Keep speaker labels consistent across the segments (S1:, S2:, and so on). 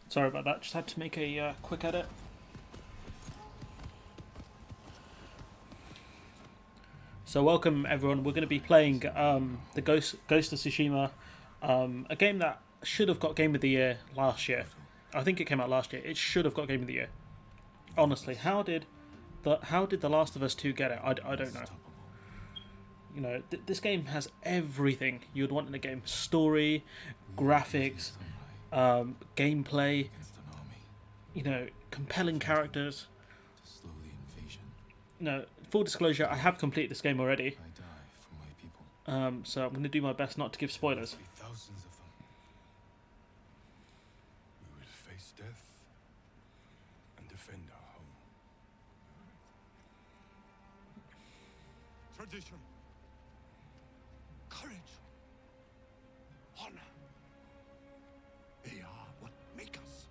S1: Sorry about that, just had to make a quick edit. So welcome everyone, we're going to be playing the Ghost of Tsushima, a game that should have got Game of the Year last year. I think it came out last year. It should have got Game of the Year. Honestly, how did The Last of Us 2 get it? I don't know. You know, this game has everything you'd want in a game. Story, graphics, gameplay, you know, compelling characters. No, full disclosure, I have completed this game already. So I'm going to do my best not to give spoilers.
S2: Thousands of them. We will face death and defend our home. Tradition, courage, honor. They are what make us.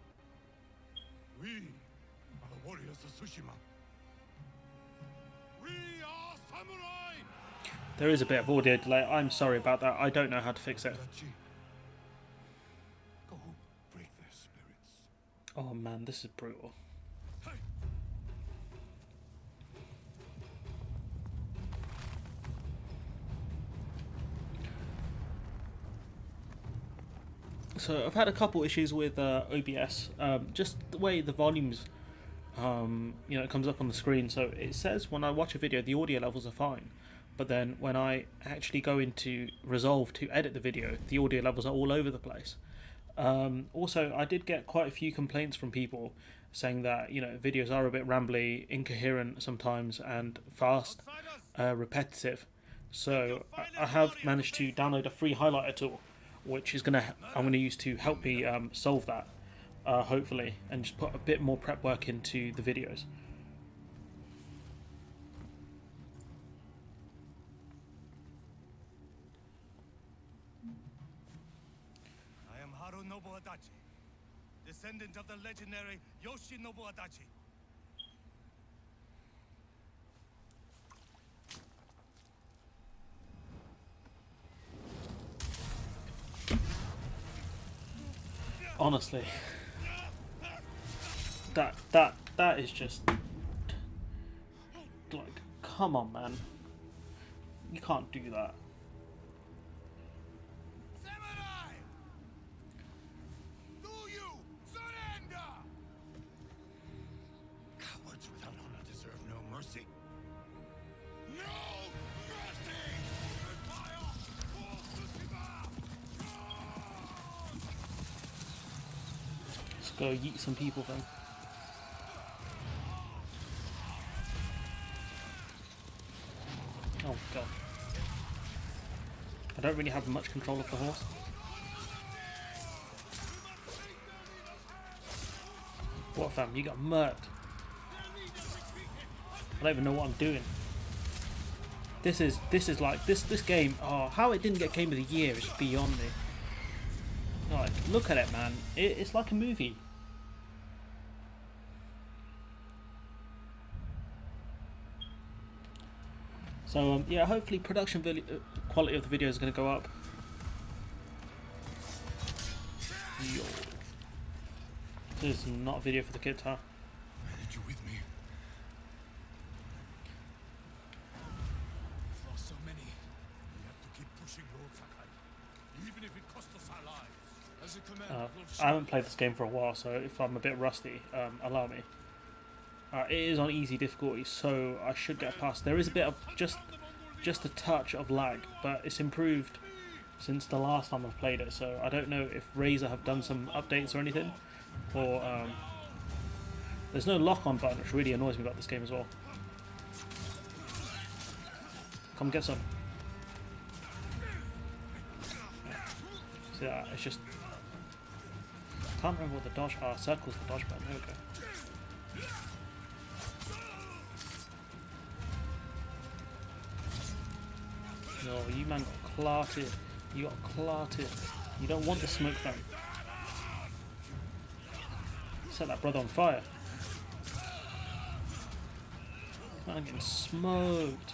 S2: We are the warriors of Tsushima. We are samurai!
S1: There is a bit of audio delay. I'm sorry about that. I don't know how to fix it.
S2: Go break their spirits.
S1: Oh man, this is brutal.
S2: Hey.
S1: So I've had a couple issues with OBS. Just the way the volumes, you know, it comes up on the screen. So it says when I watch a video, the audio levels are fine. But then when I actually go into Resolve to edit the video, the audio levels are all over the place. Also, I did get quite a few complaints from people saying that, you know, videos are a bit rambly, incoherent sometimes, and fast, repetitive. So I have managed to download a free highlighter tool, which is I'm gonna use to help me solve that, hopefully, and just put a bit more prep work into the videos.
S2: Descendant of the legendary Yoshinobu Adachi.
S1: Honestly, that is just like, come on, man, you can't do that. Go yeet some people then. Oh god. I don't really have much control of the horse. What fam, you got murked. I don't even know what I'm doing. This is like this game, oh, how it didn't get Game of the Year is beyond me. Like, look at it, man. It's like a movie. So yeah, hopefully production quality of the video is going to go up. Yo. This is not a video for the kids, huh?
S2: Manage you with me. We've lost so many. We have to keep pushing, Lord Sakai. Even if it costs us our lives. As a commander,
S1: I haven't played this game for a while, so if I'm a bit rusty, allow me. It is on easy difficulty, so I should get past. There is a bit of just a touch of lag, but it's improved since the last time I've played it. So I don't know if Razer have done some updates or anything, or there's no lock-on button, which really annoys me about this game as well. Come get some. See that? It's just, I can't remember what the dodge. Circle's the dodge button. There we go. No, you man got clarted. You got clarted. You don't want the smoke fam. Set that brother on fire. Man, I'm getting smoked.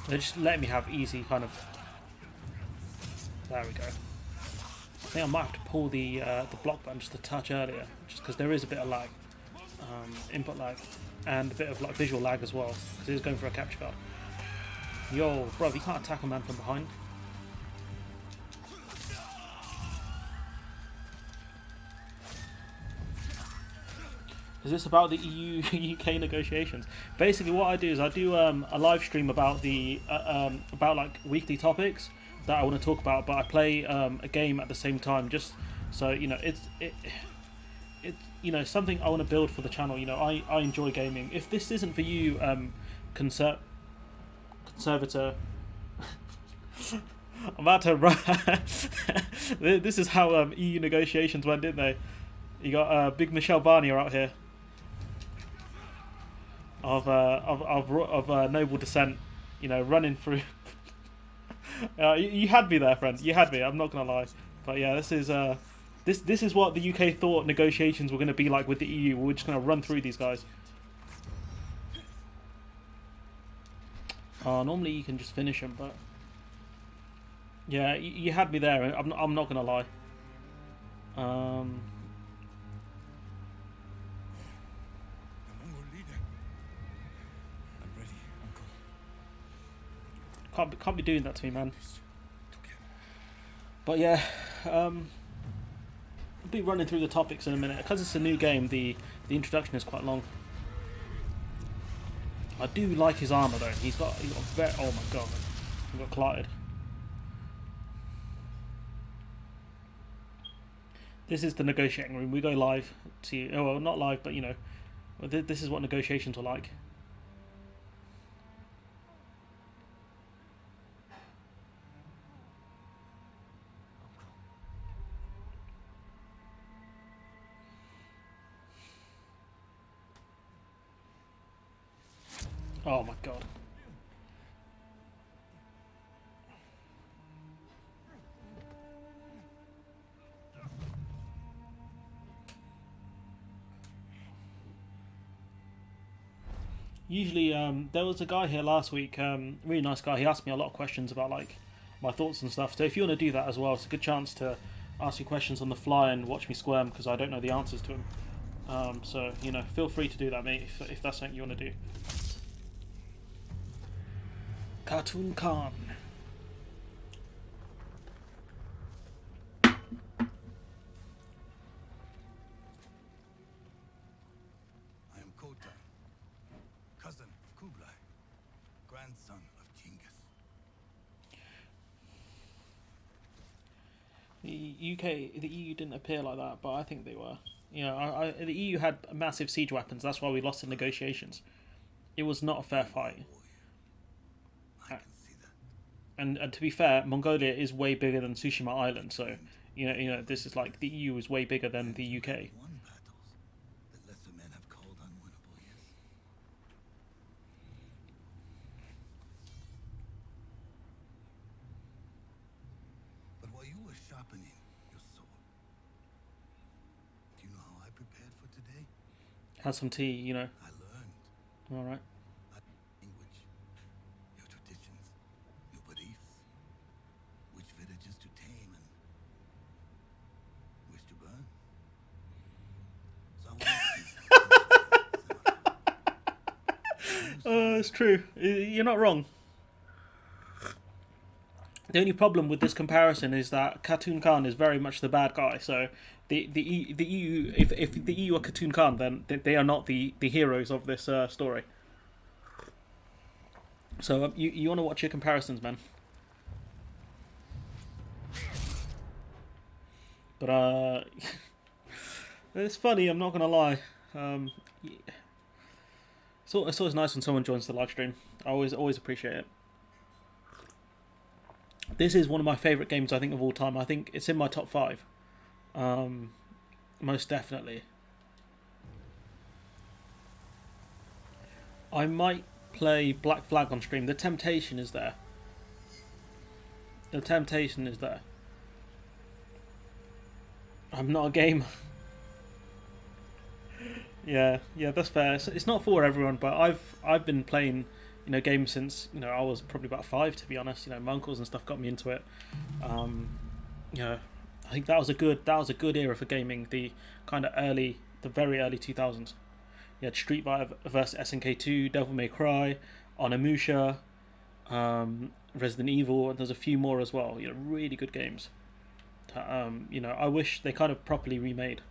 S1: They're just letting me have easy kind of There we go. I think I might have to pull the block button just a touch earlier, just because there is a bit of lag, input lag, and a bit of like visual lag as well, because he's going for a capture card. Yo, bro, you can't attack a man from behind. Is this about the EU UK negotiations? Basically, what I do is I do a live stream about the about like weekly topics that I want to talk about, but I play a game at the same time, just so you know it's you know something I want to build for the channel. You know, I enjoy gaming. If this isn't for you, conservator. I'm about to run. This is how EU negotiations went, didn't they? You got big Michelle Barnier out here of noble descent, you know, running through. You had me there, friend. You had me. I'm not gonna lie, but yeah, this is this is what the UK thought negotiations were going to be like with the EU. We're just gonna run through these guys. Normally you can just finish them, but yeah, you had me there. I'm not gonna lie.
S2: The Mongol leader. I'm ready, Uncle.
S1: Can't be doing that to me, man. But yeah, I'll be running through the topics in a minute because it's a new game. The introduction is quite long. I do like his armor though. He's got very. Oh my god, he got clotted. This is the negotiating room. We go live to. Oh well, not live, but you know, this is what negotiations are like. Oh my god. Usually, there was a guy here last week, really nice guy. He asked me a lot of questions about like my thoughts and stuff. So if you want to do that as well, it's a good chance to ask you questions on the fly and watch me squirm because I don't know the answers to them. So you know, feel free to do that, mate, if that's something you want to do. Cartoon Khan.
S2: I am Kota, cousin of Kublai, grandson of Genghis.
S1: The EU didn't appear like that, but I think they were. You know, the EU had massive siege weapons. That's why we lost in negotiations. It was not a fair fight.
S2: I can see that.
S1: And to be fair, Mongolia is way bigger than Tsushima Island, so you know this is like the EU is way bigger than the UK.
S2: Won battles that lesser men have called unwinnable, yes. But while you were sharpening your sword, do you know how I prepared for today?
S1: Had some tea, you know.
S2: I learned
S1: All right.
S2: language, your traditions, your beliefs, which villages to tame and which to burn. So I
S1: It's true. You're not wrong. The only problem with this comparison is that Khatun Khan is very much the bad guy. So the EU, if the EU are Khatun Khan, then they are not the heroes of this story. So you want to watch your comparisons, man. But it's funny. I'm not gonna lie. It's always nice when someone joins the live stream. I always appreciate it. This is one of my favourite games, I think, of all time. I think it's in my top 5. Most definitely. I might play Black Flag on stream. The temptation is there. The temptation is there. I'm not a gamer. Yeah, that's fair. It's not for everyone, but I've been playing games since I was probably about 5, to be honest. My uncles and stuff got me into it. You know, I think that was a good era for gaming. The very early 2000s. You had Street Fighter vs SNK2, Devil May Cry, Onimusha, Resident Evil, and there's a few more as well. Really good games. I wish they kind of properly remade.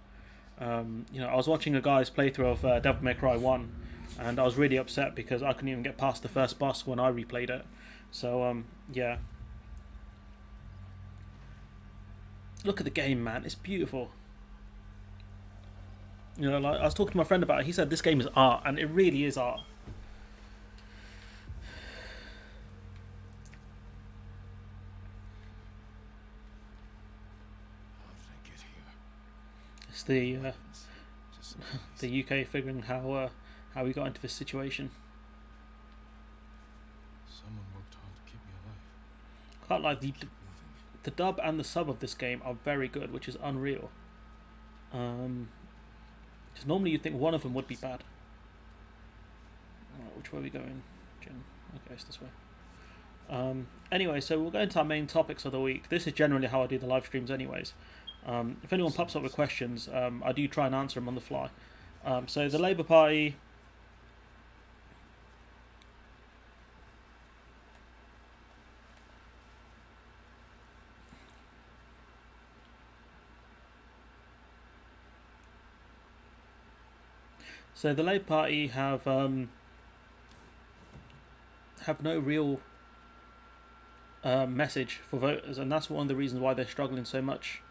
S1: I was watching a guy's playthrough of Devil May Cry 1, and I was really upset because I couldn't even get past the first boss when I replayed it. So, yeah. Look at the game, man. It's beautiful. Like I was talking to my friend about it. He said this game is art, and it really is art. It's the UK figuring how we got into this situation.
S2: Someone worked hard to keep me alive.
S1: Can't lie, the dub and the sub of this game are very good, which is unreal. Because normally you'd think one of them would be bad. Which way are we going, Jim? Okay, it's this way. Anyway, so we'll go into our main topics of the week. This is generally how I do the live streams anyways. If anyone pops up with questions, I do try and answer them on the fly. So the Labour Party... So the Labour Party have no real message for voters, and that's one of the reasons why they're struggling so much.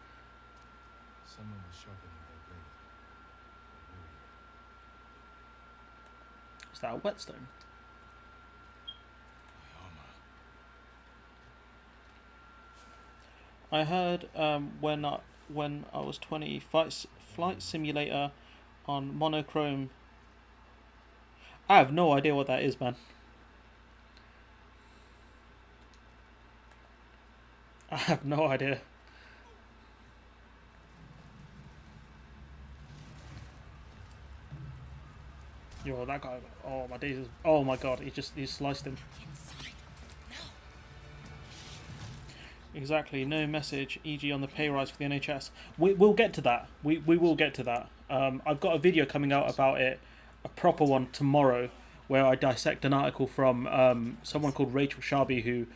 S2: Someone was sharpening their blade.
S1: Is that a whetstone?
S2: My armor.
S1: I heard when I was 20, flight simulator on monochrome. I have no idea what that is, man. I have no idea. Yo, that guy. Oh my days. Oh my god, he sliced him. Exactly, no message, e.g. on the pay rise for the NHS. We'll get to that. We will get to that. I've got a video coming out about it, a proper one tomorrow, where I dissect an article from someone called Rachel Sharby, who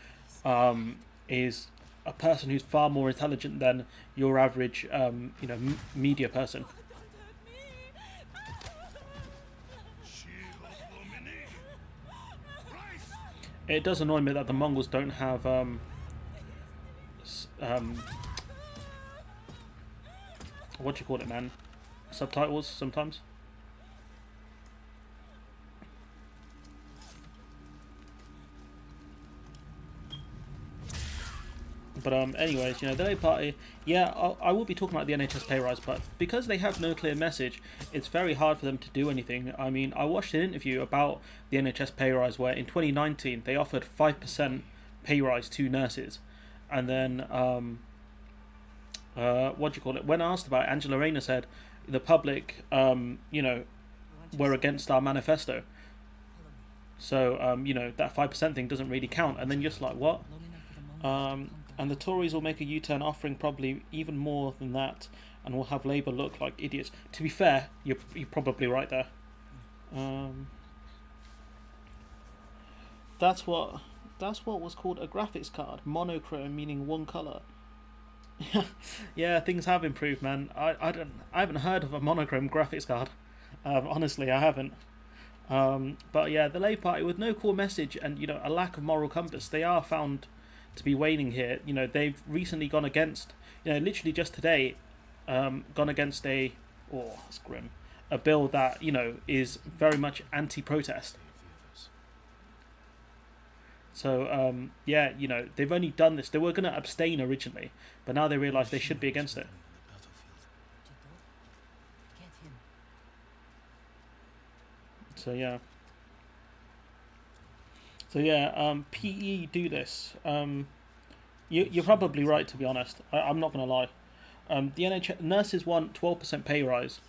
S1: is a person who's far more intelligent than your average, media person. It does annoy me that the Mongols don't have what do you call it, man? Subtitles sometimes. But anyways, the Labour Party, yeah, I will be talking about the NHS pay rise, but because they have no clear message, it's very hard for them to do anything. I mean, I watched an interview about the NHS pay rise where in 2019 they offered 5% pay rise to nurses, and then what do you call it? When asked about it, Angela Rayner said the public, were against our manifesto. So that 5% thing doesn't really count, and then just like what? And the Tories will make a U-turn, offering probably even more than that, and will have Labour look like idiots. To be fair, you're probably right there. That's what was called a graphics card, monochrome, meaning one colour. Yeah, things have improved, man. I haven't heard of a monochrome graphics card. Honestly, I haven't. But yeah, the Labour Party with no core message and a lack of moral compass, they are found to be waning here. They've recently gone against, literally just today, gone against that's grim, a bill that is very much anti-protest. So yeah, they've only done this. They were going to abstain originally, but now they realise they should be against it. So yeah. PE do this. You're probably right, to be honest. I'm not going to lie. The NHS nurses want 12% pay rise.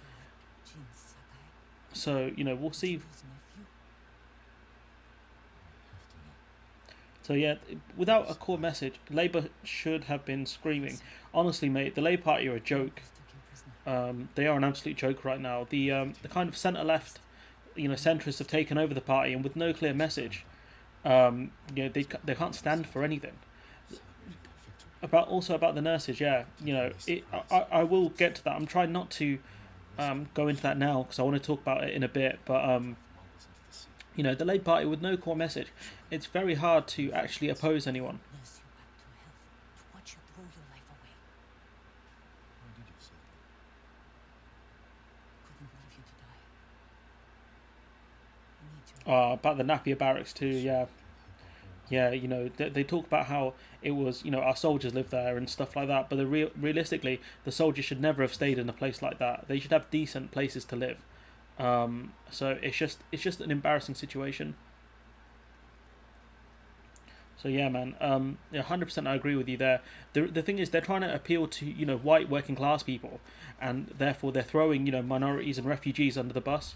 S1: So we'll see. So yeah, without a core message, Labour should have been screaming. Honestly, mate, the Labour Party are a joke. They are an absolute joke right now. The kind of centre left, centrists have taken over the party, and with no clear message, they can't stand for anything. About the nurses, yeah, I will get to that. I'm trying not to go into that now because I want to talk about it in a bit, but the Labour Party with no core message, it's very hard to actually oppose anyone. About the Napier barracks too, yeah. Yeah, they talk about how it was, our soldiers live there and stuff like that, but realistically, the soldiers should never have stayed in a place like that. They should have decent places to live. So it's just an embarrassing situation. So yeah, man, 100% I agree with you there. The thing is, they're trying to appeal to white working class people, and therefore they're throwing minorities and refugees under the bus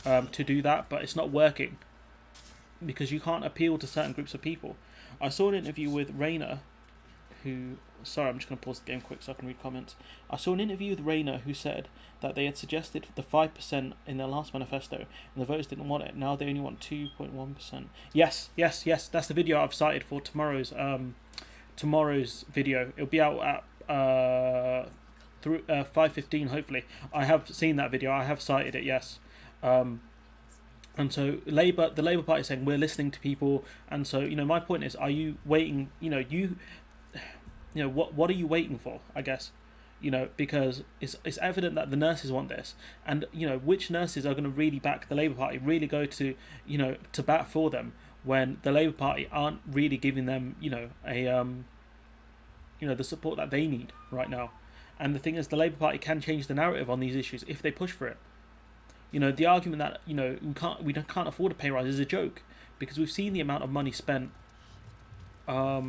S1: to do that, but it's not working because you can't appeal to certain groups of people. I saw an interview with Rayner, who... Sorry, I'm just going to pause the game quick so I can read comments. I saw an interview with Rayner who said that they had suggested the 5% in their last manifesto, and the voters didn't want it. Now they only want 2.1%. Yes. That's the video I've cited for tomorrow's video. It'll be out at 5:15, hopefully. I have seen that video. I have cited it, yes. And so the Labour Party is saying we're listening to people, and so my point is, are you waiting? What are you waiting for? I guess, because it's evident that the nurses want this, and which nurses are going to really back the Labour Party, really go to to bat for them when the Labour Party aren't really giving them the support that they need right now. And the thing is, the Labour Party can change the narrative on these issues if they push for it. The argument that we can't afford a pay rise is a joke, because we've seen the amount of money spent. I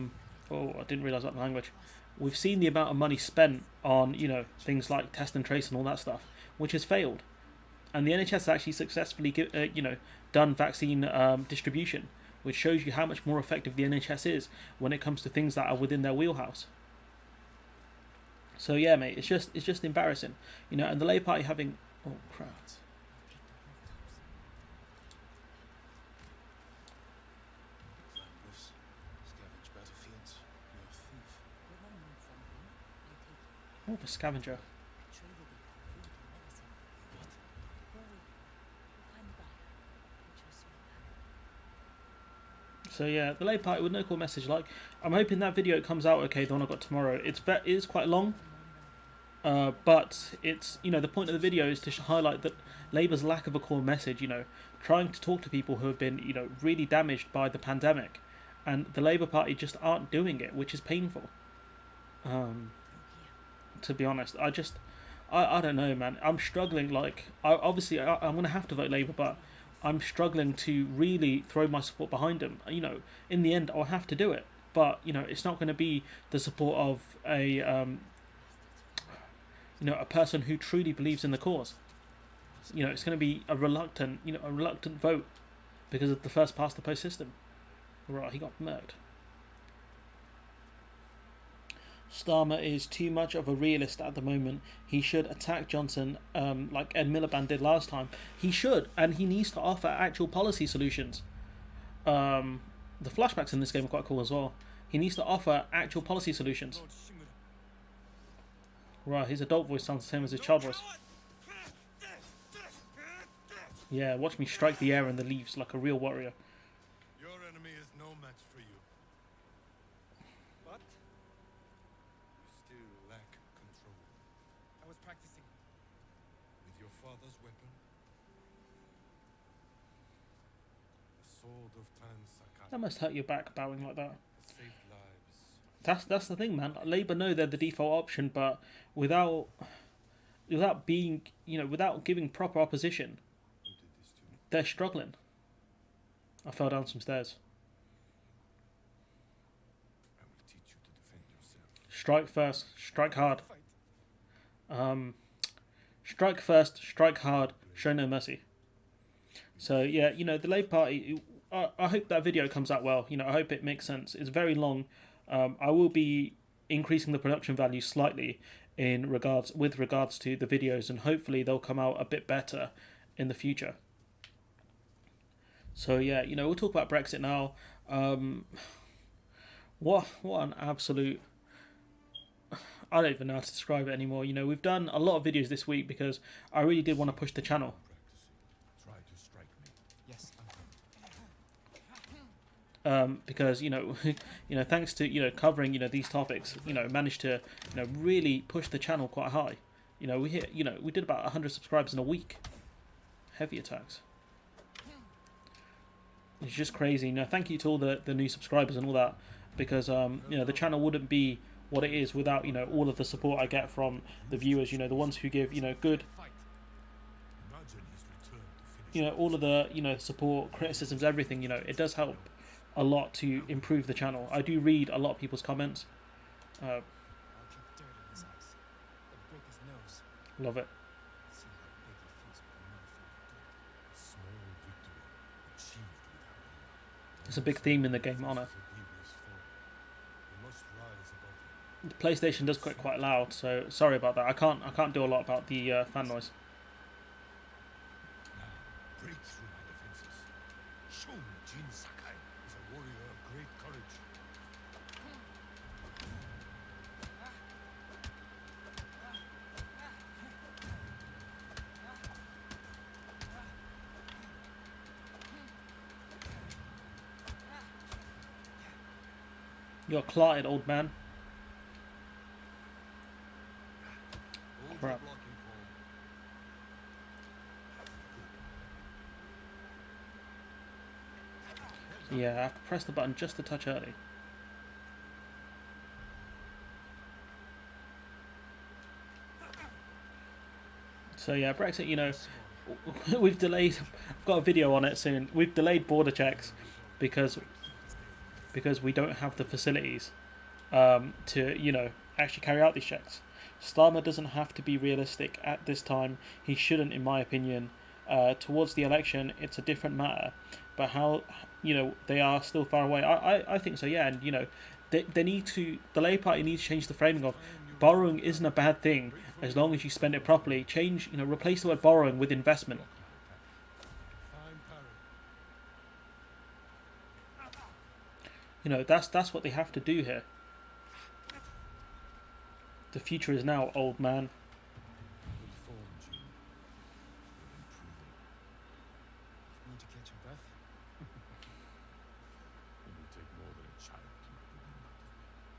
S1: didn't realise that language. We've seen the amount of money spent on things like test and trace and all that stuff, which has failed, and the NHS has actually successfully done vaccine distribution, which shows you how much more effective the NHS is when it comes to things that are within their wheelhouse. So yeah, mate, it's just embarrassing, and the Labour Party having crap. Oh, the scavenger. So yeah, the Labour Party with no core message. Like, I'm hoping that video comes out okay. The one I got tomorrow. It is quite long, but it's the point of the video is to highlight that Labour's lack of a core message. Trying to talk to people who have been really damaged by the pandemic, and the Labour Party just aren't doing it, which is painful. To be honest, I don't know, man. I'm struggling. Like, I'm going to have to vote Labour, but I'm struggling to really throw my support behind them. In the end, I'll have to do it, but it's not going to be the support of a person who truly believes in the cause. It's going to be a reluctant vote because of the first past the post system. Right, he got murked. Starmer is too much of a realist at the moment. He should attack Johnson like Ed Miliband did last time. He should, and he needs to offer actual policy solutions. The flashbacks in this game are quite cool as well. He needs to offer actual policy solutions. Right, his adult voice sounds the same as his child voice. Yeah, watch me strike the air and the leaves like a real warrior.
S2: Your enemy is no match for you. But you still lack control. I was practicing. With your father's weapon? The sword of Tan Sakai.
S1: That must hurt your back, bowing like that.
S2: Saved lives.
S1: That's the thing, man. Labour know they're the default option, but without being, without giving proper opposition, they're struggling. I fell down some stairs.
S2: I will teach you to defend yourself.
S1: Strike first, strike hard. Strike first, strike hard, show no mercy. So yeah, the Labour Party, I hope that video comes out well. You know, I hope it makes sense. It's very long. I will be increasing the production value slightly with regards to the videos, and hopefully they'll come out a bit better in the future. So yeah, you know, we'll talk about Brexit now. What an absolute, I don't even know how to describe it anymore. You know, we've done a lot of videos this week because I really did want to push the channel.
S2: Try to strike me. Yes,
S1: Because you know, you know, thanks to covering these topics, managed to really push the channel quite high. You know, we did about 100 subscribers in a week. Heavy attacks. It's just crazy. You know, thank you to all the new subscribers and all that, because the channel wouldn't be what it is without all of the support I get from the viewers. You know, the ones who give good, all of the support, criticisms, everything. You know, it does help a lot to improve the channel. I do read a lot of people's comments. Love it. It's a big theme in the game, Honor. The PlayStation does get quite loud, so sorry about that. I can't do a lot about the fan noise.
S2: break through my defenses. Show Jin Sakai is a warrior of great courage.
S1: You're clotted, old man.
S2: Hold
S1: Crap.
S2: your blocking form.
S1: Yeah, I have to press the button just a touch early. So yeah, Brexit, we've delayed, I've got a video on it soon, we've delayed border checks because we don't have the facilities to, actually carry out these checks. Starmer doesn't have to be realistic at this time. He shouldn't, in my opinion. Towards the election, it's a different matter. But how, they are still far away. I think so, yeah. And, they need to, the Labour Party needs to change the framing of borrowing isn't a bad thing as long as you spend it properly. Change, replace the word borrowing with investment. That's what they have to do here. The future is now, old man.
S2: Need to catch your breath? It will take more than a child to make the wind out of me.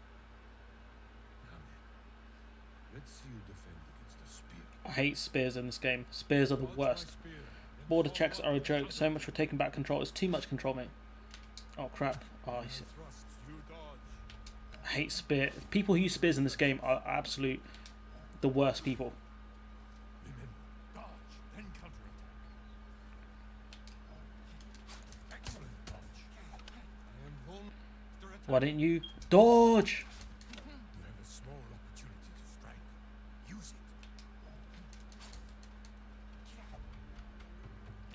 S2: Now then, let's see you defend against the spear.
S1: I hate spears in this game. Spears are the worst. Border checks are a joke. So much for taking back control. It's too much control, mate. Oh crap. Oh, I hate spear. People who use spears in this game are absolute the worst people.
S2: Remember, dodge, then counterattack. Excellent dodge. I am vulnerable.
S1: Why didn't you dodge?
S2: You have a small opportunity to strike. Use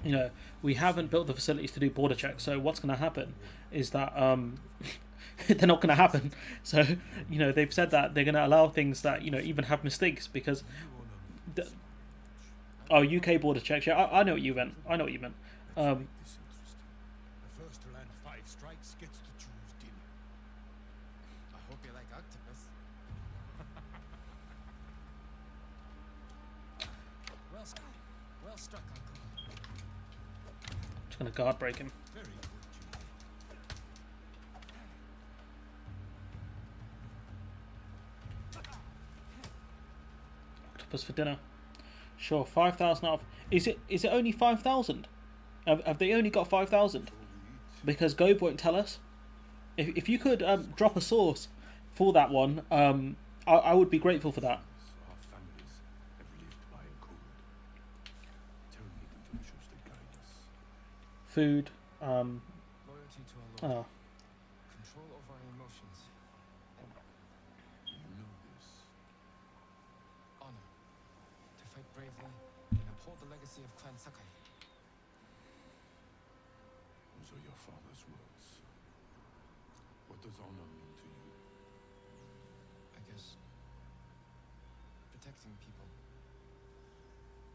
S2: it.
S1: We haven't built the facilities to do border checks, so what's going to happen is that they're not going to happen. So they've said that they're going to allow things that even have mistakes because UK border checks. Yeah, I know what you meant.
S2: This interesting. The first to land 5 strikes gets to choose dinner.
S3: I hope you like octopus. Well struck, Uncle.
S1: Just going to guard break him.
S2: Very good,
S1: Octopus for dinner. Sure, 5,000 out of... Is it only 5,000? Have they only got 5,000? Because Gove won't tell us. If you could drop a source for that one, I would be grateful for that.
S2: Our families have lived by a code. Tell me the virtues that guide us.
S1: Food.
S3: Loyalty to our Lord.
S1: Oh,
S3: Control over our emotions.
S2: You know this.
S3: Honor. To fight bravely and uphold the legacy of Clan Sakai.
S2: Those are your father's words. What does honor mean to you?
S3: I guess protecting people.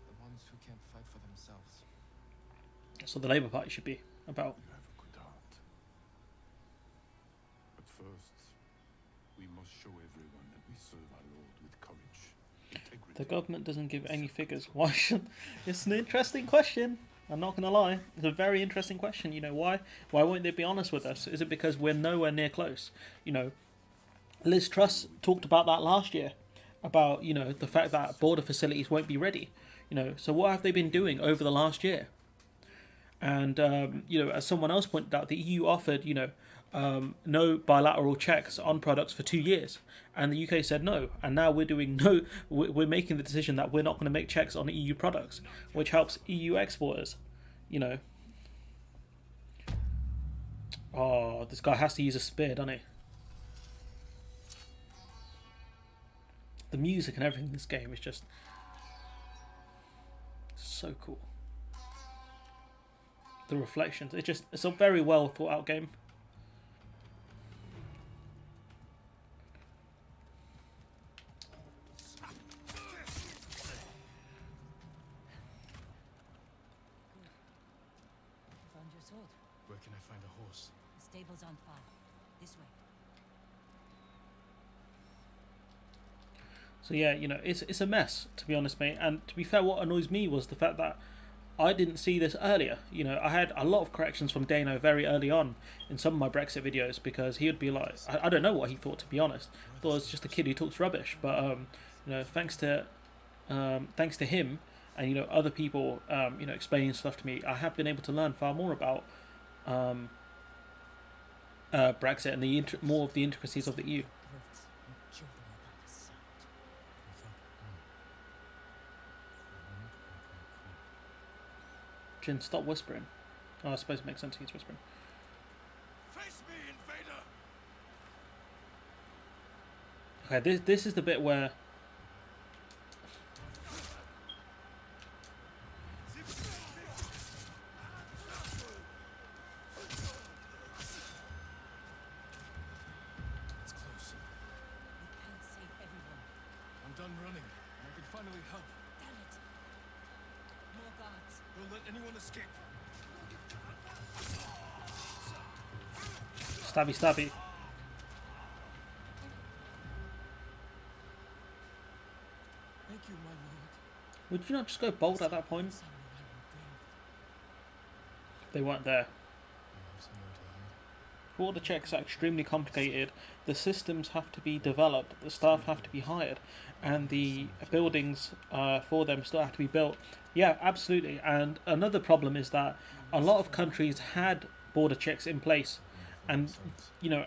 S3: The ones who can't fight for themselves.
S1: That's what the Labour Party should be about.
S2: You have a good heart. But first, we must show everyone that we serve our Lord with courage, integrity.
S1: The government doesn't give any figures. Why should? It's an interesting question. I'm not gonna lie. It's a very interesting question. You know why? Why won't they be honest with us? Is it because we're nowhere near close? You know, Liz Truss talked about that last year, about the fact that border facilities won't be ready. So what have they been doing over the last year? And as someone else pointed out, the EU offered no bilateral checks on products for 2 years, and the UK said no. And now we're making the decision that we're not going to make checks on EU products, which helps EU exporters. Oh, this guy has to use a spear, doesn't he? The music and everything in this game is just so cool. The reflections, it's a very well thought out game.
S4: Found your sword.
S3: Where can I find a horse?
S4: The stable's on fire. This way.
S1: So yeah, it's a mess, to be honest, mate. And to be fair, what annoys me was the fact that I didn't see this earlier. I had a lot of corrections from Dano very early on in some of my Brexit videos, because he would be like, I don't know what he thought, to be honest. I thought it was just a kid who talks rubbish. But thanks to him and other people explaining stuff to me, I have been able to learn far more about Brexit and more of the intricacies of the EU.
S4: Throats and kill them without a sound.
S1: Jin, stop whispering. Oh, I suppose it makes sense he's whispering.
S2: Face me, invader!
S1: Okay, this is the bit where
S3: It's close.
S4: We can't save everyone.
S3: I'm done running, and I can finally help.
S4: Damn it. More guards.
S3: Don't let anyone escape.
S1: stabby stabby.
S3: Thank you, my lord.
S1: Would you not just go bold at that point?
S4: Someone I will bring.
S1: They weren't there.
S3: I have somewhere to hide.
S1: Border checks are extremely complicated. The systems have to be developed, the staff have to be hired, and the buildings for them still have to be built. Yeah, absolutely. And another problem is that a lot of countries had border checks in place, and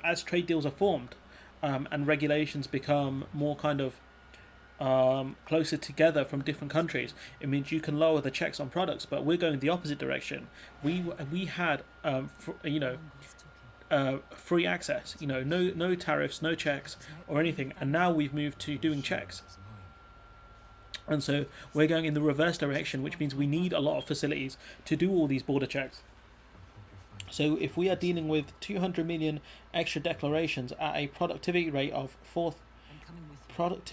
S1: as trade deals are formed and regulations become more kind of closer together from different countries, it means you can lower the checks on products. But we're going the opposite direction. We had free access, no tariffs, no checks or anything, and now we've moved to doing checks. And so we're going in the reverse direction, which means we need a lot of facilities to do all these border checks. So if we are dealing with 200 million extra declarations at a productivity rate of
S4: I'm coming with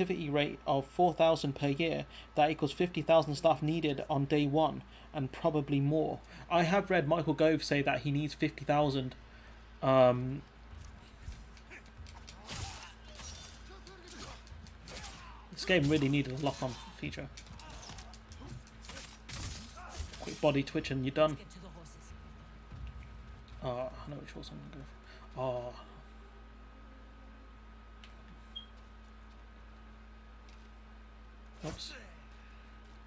S4: you.
S1: 4,000 per year, that equals 50,000 staff needed on day one, and probably more. I have read Michael Gove say that he needs 50,000. This game really needed a lock-on feature. Quick body twitch and you're done.
S4: Get to the horses.
S1: I know which horse I'm going to go for. Oops.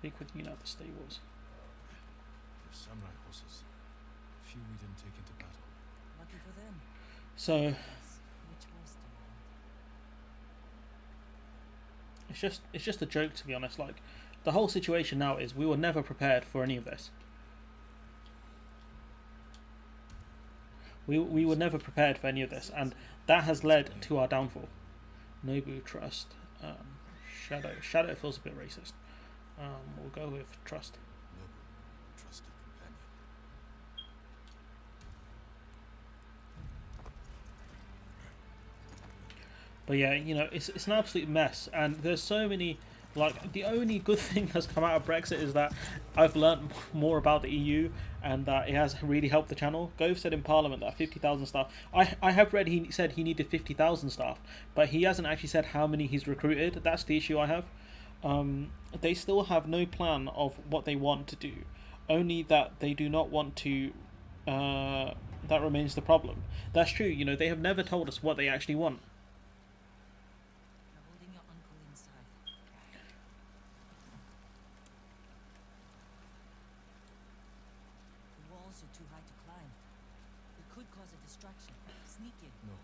S1: Be quick, the stables.
S3: They're samurai horses. Few we didn't take into battle.
S4: Lucky for them.
S1: So
S4: Yes. Which horse do you want?
S1: it's just a joke, to be honest. Like, the whole situation now is we were never prepared for any of this. We were never prepared for any of this, and that has led to our downfall. Nobu, trust. Shadow feels a bit racist. We'll go with trust.
S2: Noble, trusted companion.
S1: But yeah, it's an absolute mess, and there's so many. Like, the only good thing that's come out of Brexit is that I've learnt more about the EU, and that it has really helped the channel. Gove said in Parliament that 50,000 staff. I have read he said he needed 50,000 staff, but he hasn't actually said how many he's recruited. That's the issue I have. They still have no plan of what they want to do, only that they do not want to. That remains the problem. That's true. They have never told us what they actually want.
S4: You're holding your uncle inside. The walls are too high to climb. It could cause a distraction. Sneak in.
S3: No.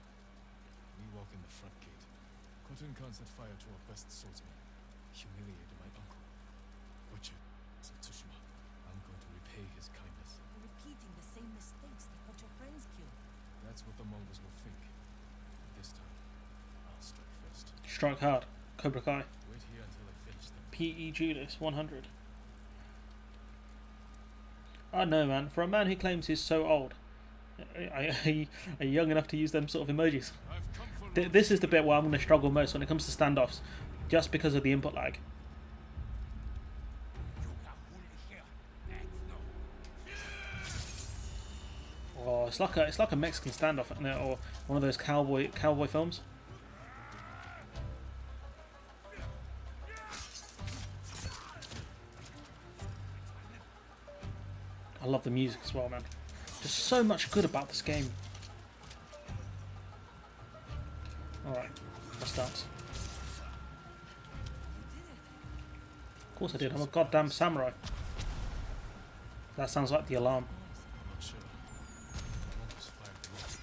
S3: We walk in the front gate. Cotton Khan set fire to our best swordsman. Humiliated my uncle. Butcher. Tsushima. I'm going to repay his kindness.
S4: You're repeating the same mistakes that got your friends killed.
S3: That's what the Mongols will think. But this time, I'll strike first.
S1: Strike hard. Cobra Kai.
S3: Wait here until I finish them.
S1: PE Julius 100. I don't know, man. For a man who claims he's so old, are you young enough to use them sort of emojis?
S3: I've come for
S1: This is the bit where I'm going to struggle most when it comes to standoffs, just because of the input lag. Oh, it's like a Mexican standoff, isn't it? Or one of those cowboy films. I love the music as well, man. There's so much good about this game. Alright, let's dance. Of course I did, I'm a goddamn samurai. That sounds like the alarm.
S3: I'm not sure. The Mongols fired the rocket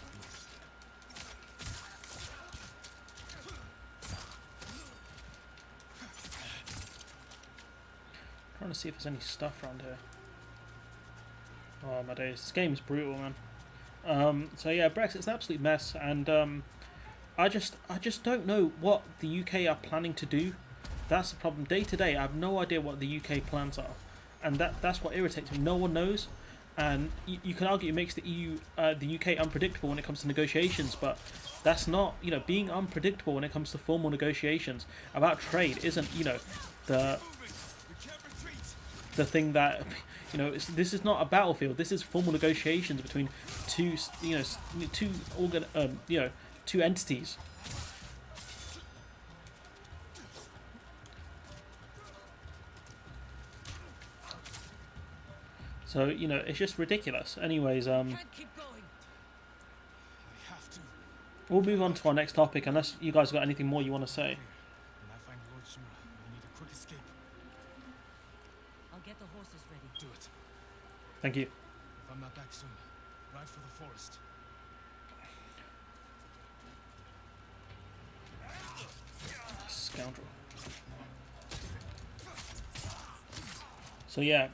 S1: Trying to see if there's any stuff around here. Oh my days, this game is brutal, man. So yeah, Brexit's an absolute mess, and I just don't know what the UK are planning to do. That's the problem. Day to day, I have no idea what the UK plans are, and that's what irritates me. No one knows, and you can argue it makes the the UK unpredictable when it comes to negotiations, but that's not, being unpredictable when it comes to formal negotiations about trade isn't, the thing that, this is not a battlefield. This is formal negotiations between two entities. So it's just ridiculous. Anyways,
S4: Can't keep going.
S3: I have to.
S1: we'll move on to our next topic, unless you guys got anything more you want to say.
S3: When I find Lord Shimura, we need a quick escape.
S4: I'll get the horses ready.
S3: Do it.
S1: Thank you.
S3: If I'm not back soon, ride for the forest.
S1: Scoundrel. So yeah,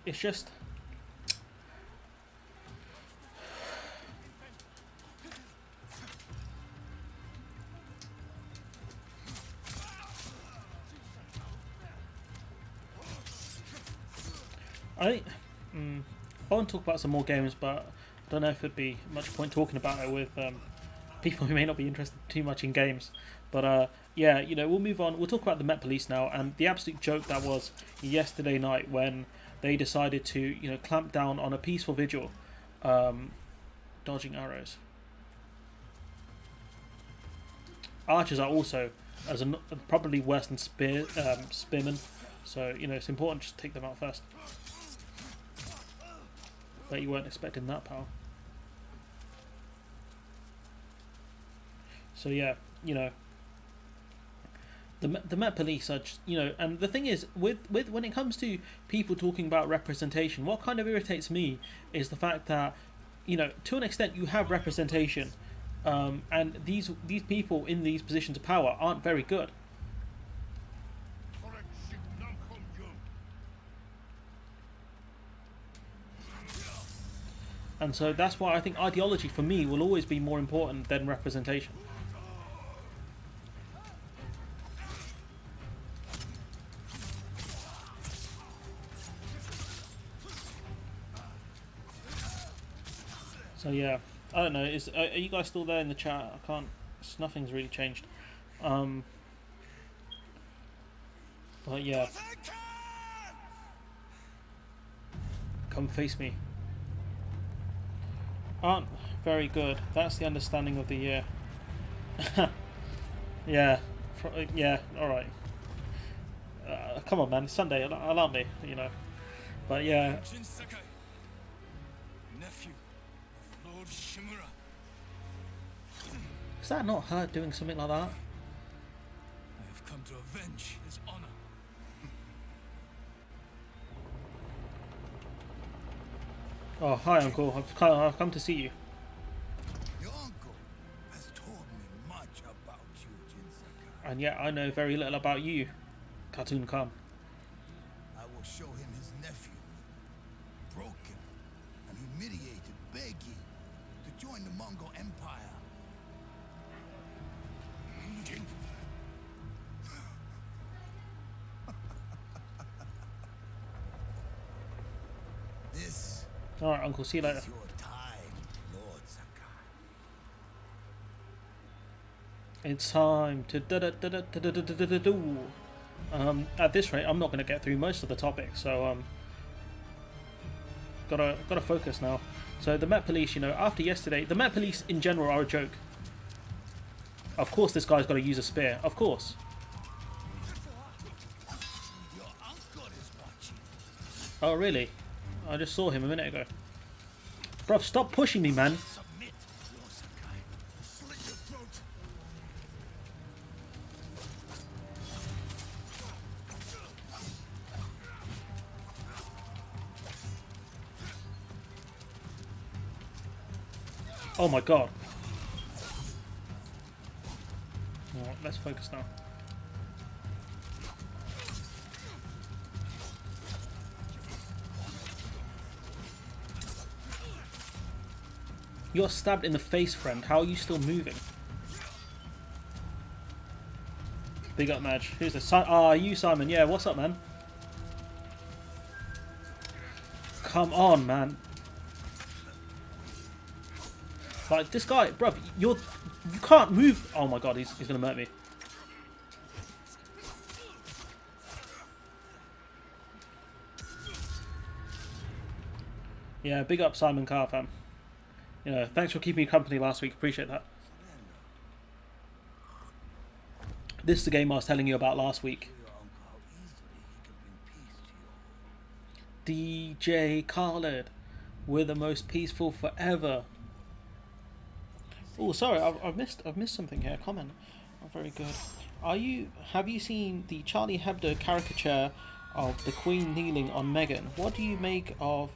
S1: it's just. I want to talk about some more games, but I don't know if it'd be much point talking about it with people who may not be interested too much in games. But yeah, we'll move on. We'll talk about the Met Police now, and the absolute joke that was yesterday night when they decided to, clamp down on a peaceful vigil, dodging arrows. Archers are also probably worse than spearmen, so it's important just to take them out first. Bet you weren't expecting that, pal. So yeah, the Met Police are just, and the thing is, with when it comes to people talking about representation, what kind of irritates me is the fact that, to an extent you have representation, and these people in these positions of power aren't very good. And so that's why I think ideology for me will always be more important than representation. So yeah, I don't know. Are you guys still there in the chat? I can't Nothing's really changed. But yeah, come face me. Aren't very good. That's the understanding of the year. Yeah, yeah. All right. Come on, man. It's Sunday. Allow me. You know. But yeah.
S3: Jin Sakai, nephew of Lord Shimura.
S1: Is that not her doing something like that?
S3: I have come to avenge his honor.
S1: Oh, hi, Uncle. I've come to see you.
S2: Your uncle has told me much about you, Jin Sakai.
S1: And yet I know very little about you, Cartoon Khan.
S2: I will show him his nephew, broken and humiliated, begging to join the Mongol Empire. This
S1: All right, Uncle. See you later.
S2: is your time, Lord Sakai.
S1: It's time to do. At this rate, I'm not going to get through most of the topics, so gotta focus now. So the Met Police, you know, after yesterday, the Met Police in general are a joke. Of course, this guy's got to use a spear. Of course.
S2: Your uncle is watching.
S1: Oh really? I just saw him a minute ago. Bruv, stop pushing me, man.
S2: Submit, Lord Sakai. Slit your throat.
S1: Oh my god. Alright, let's focus now. You're stabbed in the face, friend. How are you still moving? Big up, Madge. Who's this? You, Simon. Yeah, what's up, man? Come on, man. Like, this guy, bruv, you can't move. Oh my god, he's gonna murder me. Yeah, big up Simon Carr, fam. You know, thanks for keeping me company last week. Appreciate that. This is the game I was telling you about last week.
S2: Your uncle, how easily he can bring peace to your home.
S1: DJ Khaled, we're the most peaceful forever. Oh, sorry, I've missed something here. Comment. Oh, very good. Have you seen the Charlie Hebdo caricature of the Queen kneeling on Meghan? What do you make of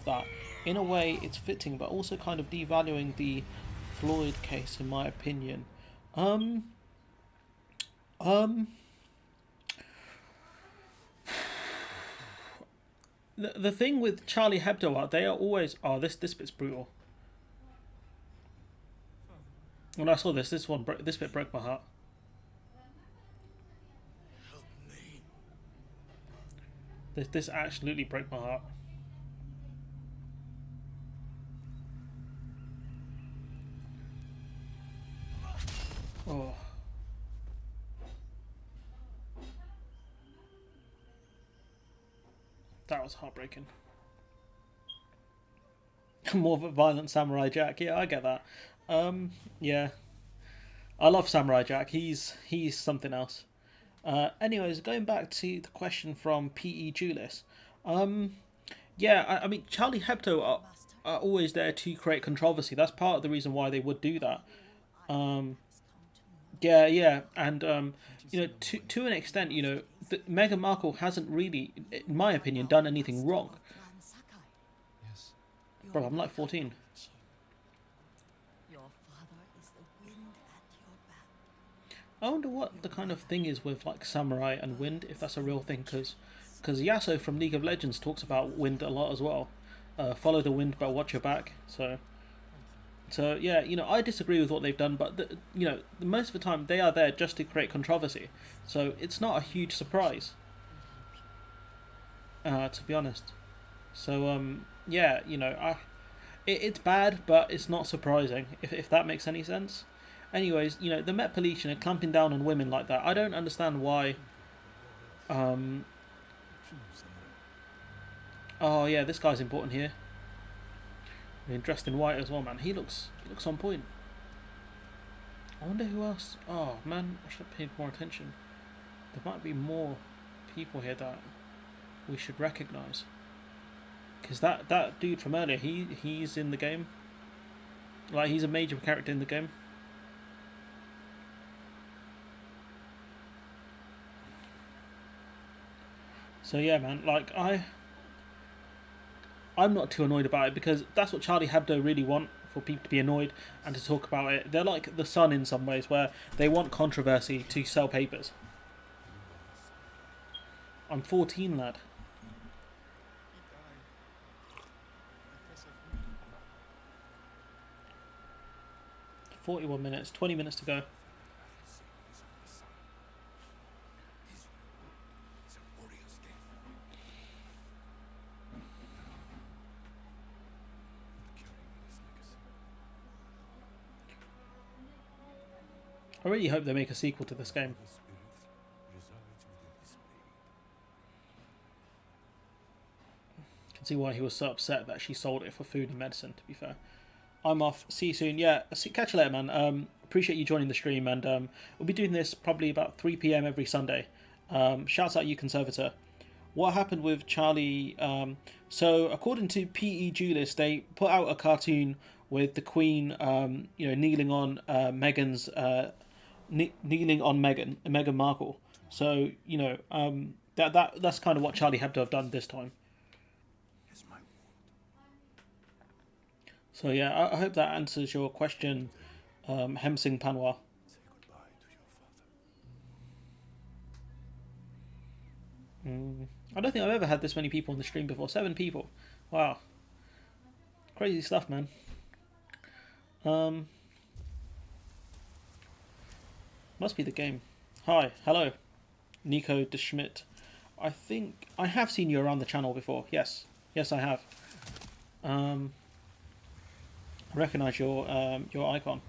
S1: that? In a way, it's fitting, but also kind of devaluing the Floyd case, in my opinion. The thing with Charlie Hebdo, they are always. Oh, this bit's brutal. When I saw this bit broke my heart.
S2: Help me.
S1: This absolutely broke my heart. Oh. That was heartbreaking. More of a violent Samurai Jack. Yeah, I get that. Yeah. I love Samurai Jack. He's something else. Anyways, going back to the question from P.E. Julis. Yeah, I mean, Charlie Hebdo are always there to create controversy. That's part of the reason why they would do that. Yeah, and you know, to an extent, you know, Meghan Markle hasn't really, in my opinion, done anything wrong.
S3: Yes.
S1: Bro, I'm like 14.
S4: Your father is the wind at your back.
S1: I wonder what the kind of thing is with like samurai and wind, if that's a real thing, because Yasuo from League of Legends talks about wind a lot as well. Follow the wind, but watch your back. So yeah, you know, I disagree with what they've done, but you know, most of the time they are there just to create controversy. So it's not a huge surprise, to be honest. So yeah, you know, it's bad, but it's not surprising if that makes any sense. Anyways, you know, the Met Police, you know, clamping down on women like that. I don't understand why. Oh yeah, this guy's important here. He's dressed in white as well, man. He looks on point. I wonder who else. Oh man, I should have paid more attention. There might be more people here that we should recognise. Because that dude from earlier, he's in the game. Like, he's a major character in the game. So yeah, man, like, I'm not too annoyed about it, because that's what Charlie Hebdo really want, for people to be annoyed and to talk about it. They're like the Sun in some ways, where they want controversy to sell papers. I'm 14, lad.
S2: He died because of me.
S1: 41 minutes, 20 minutes to go. I really hope they make a sequel to this game. Can see why he was so upset that she sold it for food and medicine, to be fair. I'm off. See you soon. Yeah, catch you later, man. Appreciate you joining the stream, and we'll be doing this probably about 3 PM every Sunday. Shouts out you, Conservator. What happened with Charlie? So according to PE Julius, they put out a cartoon with the Queen, you know, kneeling on Meghan's, kneeling on Meghan Markle. So you know, that's kind of what Charlie Hebdo have done this time. So yeah, I hope that answers your question, Hemsing Panwa.
S2: Say goodbye to your father.
S1: I don't think I've ever had this many people on the stream before. 7 people. Wow. Crazy stuff, man. Must be the game. Hi, hello. Nico de Schmidt. I think I have seen you around the channel before. Yes. Yes, I have. I recognise your icon.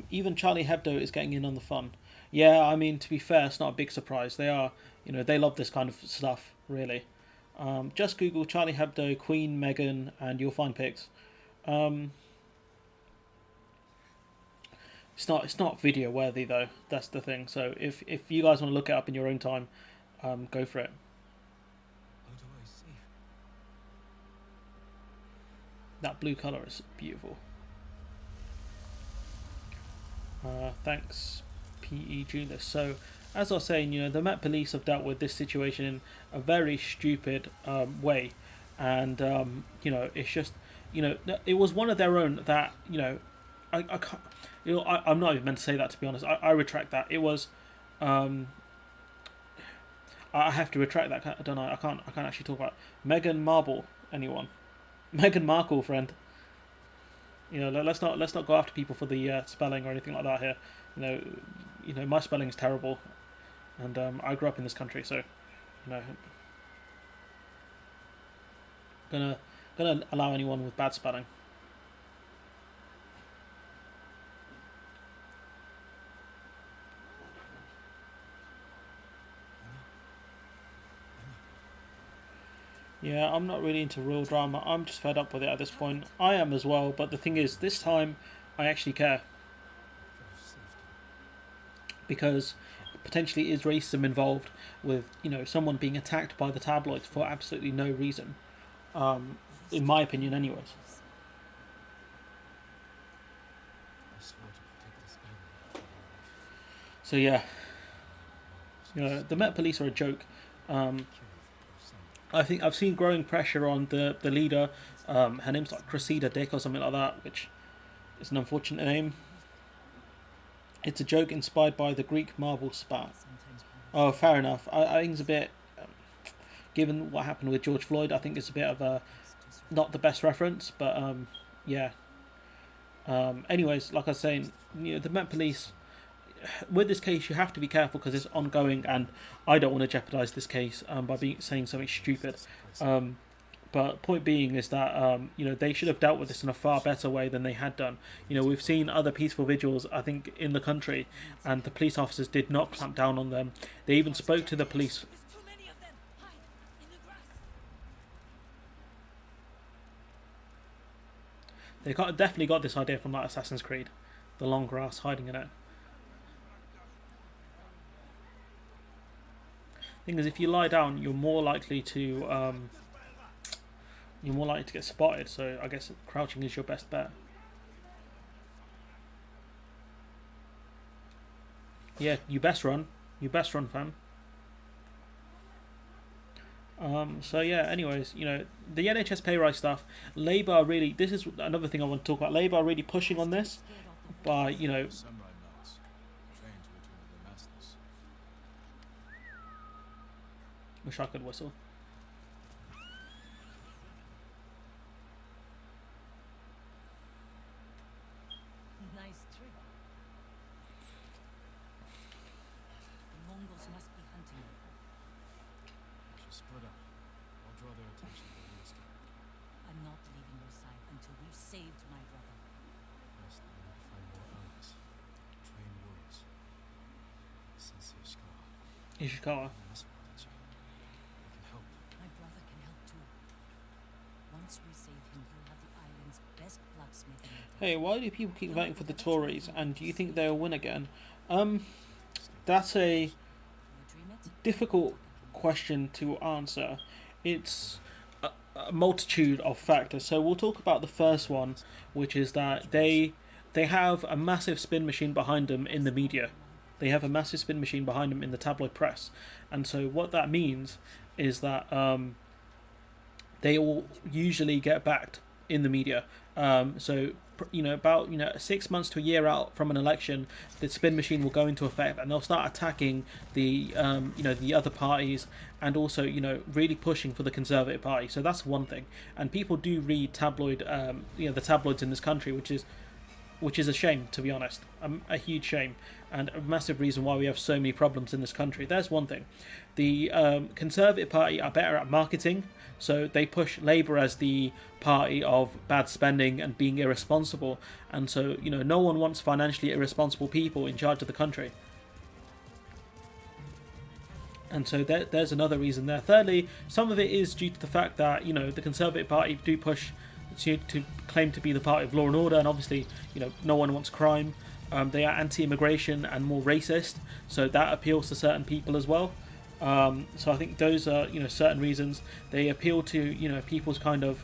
S1: Even Charlie Hebdo is getting in on the fun. Yeah, I mean, to be fair, it's not a big surprise. They are, you know, they love this kind of stuff, really. Just Google Charlie Hebdo, Queen, Meghan, and you'll find pics. It's not video worthy though. That's the thing. So if you guys want to look it up in your own time, go for it.
S3: How do I save?
S1: That blue colour is beautiful. Thanks, PE Julius. So, as I was saying, you know, the Met Police have dealt with this situation in a very stupid way, and you know, it's just, you know, it was one of their own that, you know, I can't, you know, I'm not even meant to say that, to be honest. I retract that. It was, I have to retract that. I don't know. I can't actually talk about Meghan Markle. Anyone? Meghan Markle, friend. You know, let's not go after people for the spelling or anything like that here. You know, my spelling is terrible, and I grew up in this country, so, you know, gonna allow anyone with bad spelling. Yeah, I'm not really into real drama. I'm just fed up with it at this point. I am as well, but the thing is, this time I actually care. Because potentially is racism involved with, you know, someone being attacked by the tabloids for absolutely no reason. In my opinion, anyways.
S3: I swore to protect this island.
S1: So yeah. You know, the Met Police are a joke. I think I've seen growing pressure on the leader. Her name's like Cressida Dick or something like that, which is an unfortunate name. It's a joke inspired by the Greek marble spat. Oh, fair enough. I think it's a bit, given what happened with George Floyd, I think it's a bit of a, not the best reference, but yeah. Anyways, like I was saying, you know, the Met Police, with this case, you have to be careful because it's ongoing, and I don't want to jeopardise this case by saying something stupid. But point being is that they should have dealt with this in a far better way than they had done. We've seen other peaceful vigils, I think, in the country, and the police officers did not clamp down on them. They even spoke to the police.
S4: There's too many of them. Hide in the grass.
S1: Definitely got this idea from like Assassin's Creed, the long grass, hiding in it. Thing is, if you lie down, you're more likely to get spotted. So I guess crouching is your best bet. Yeah, you best run. You best run, fam. So yeah, anyways, the NHS pay rise stuff, Labour are really, this is another thing I want to talk about, Labour are really pushing on this by,
S3: Samurai mounts, trained to return to their masters.
S1: wish I could whistle.
S4: Nice trick. The Mongols must be hunting you.
S3: We should split up. I'll draw their attention to the escape.
S4: I'm not leaving your side until we've saved my brother.
S3: First, I need to find more allies. Trained warriors. Sensei Ishikawa.
S1: Ishikawa.
S3: They can help.
S4: My brother can help too. Once we save him, you'll have the island's best blacksmith in town.
S1: Hey, why do people keep voting for the Tories, and do you think they'll win again? That's a
S4: You dream it?
S1: difficult question to answer. It's a multitude of factors. So we'll talk about the first one, which is that they have a massive spin machine behind them in the media. They have a massive spin machine behind them in the tabloid press, and so what that means is that they will usually get backed in the media. About 6 months to a year out from an election, the spin machine will go into effect, and they'll start attacking the the other parties, and also really pushing for the Conservative Party. So that's one thing. And people do read tabloid, the tabloids in this country, which is a shame, to be honest, a huge shame, and a massive reason why we have so many problems in this country. There's one thing. The Conservative Party are better at marketing, so they push Labour as the party of bad spending and being irresponsible, and so no one wants financially irresponsible people in charge of the country. And so there's another reason there. Thirdly, some of it is due to the fact that the Conservative Party do push to claim to be the party of law and order, and obviously no one wants crime. They are anti-immigration and more racist, so that appeals to certain people as well. So I think those are certain reasons. They appeal to people's kind of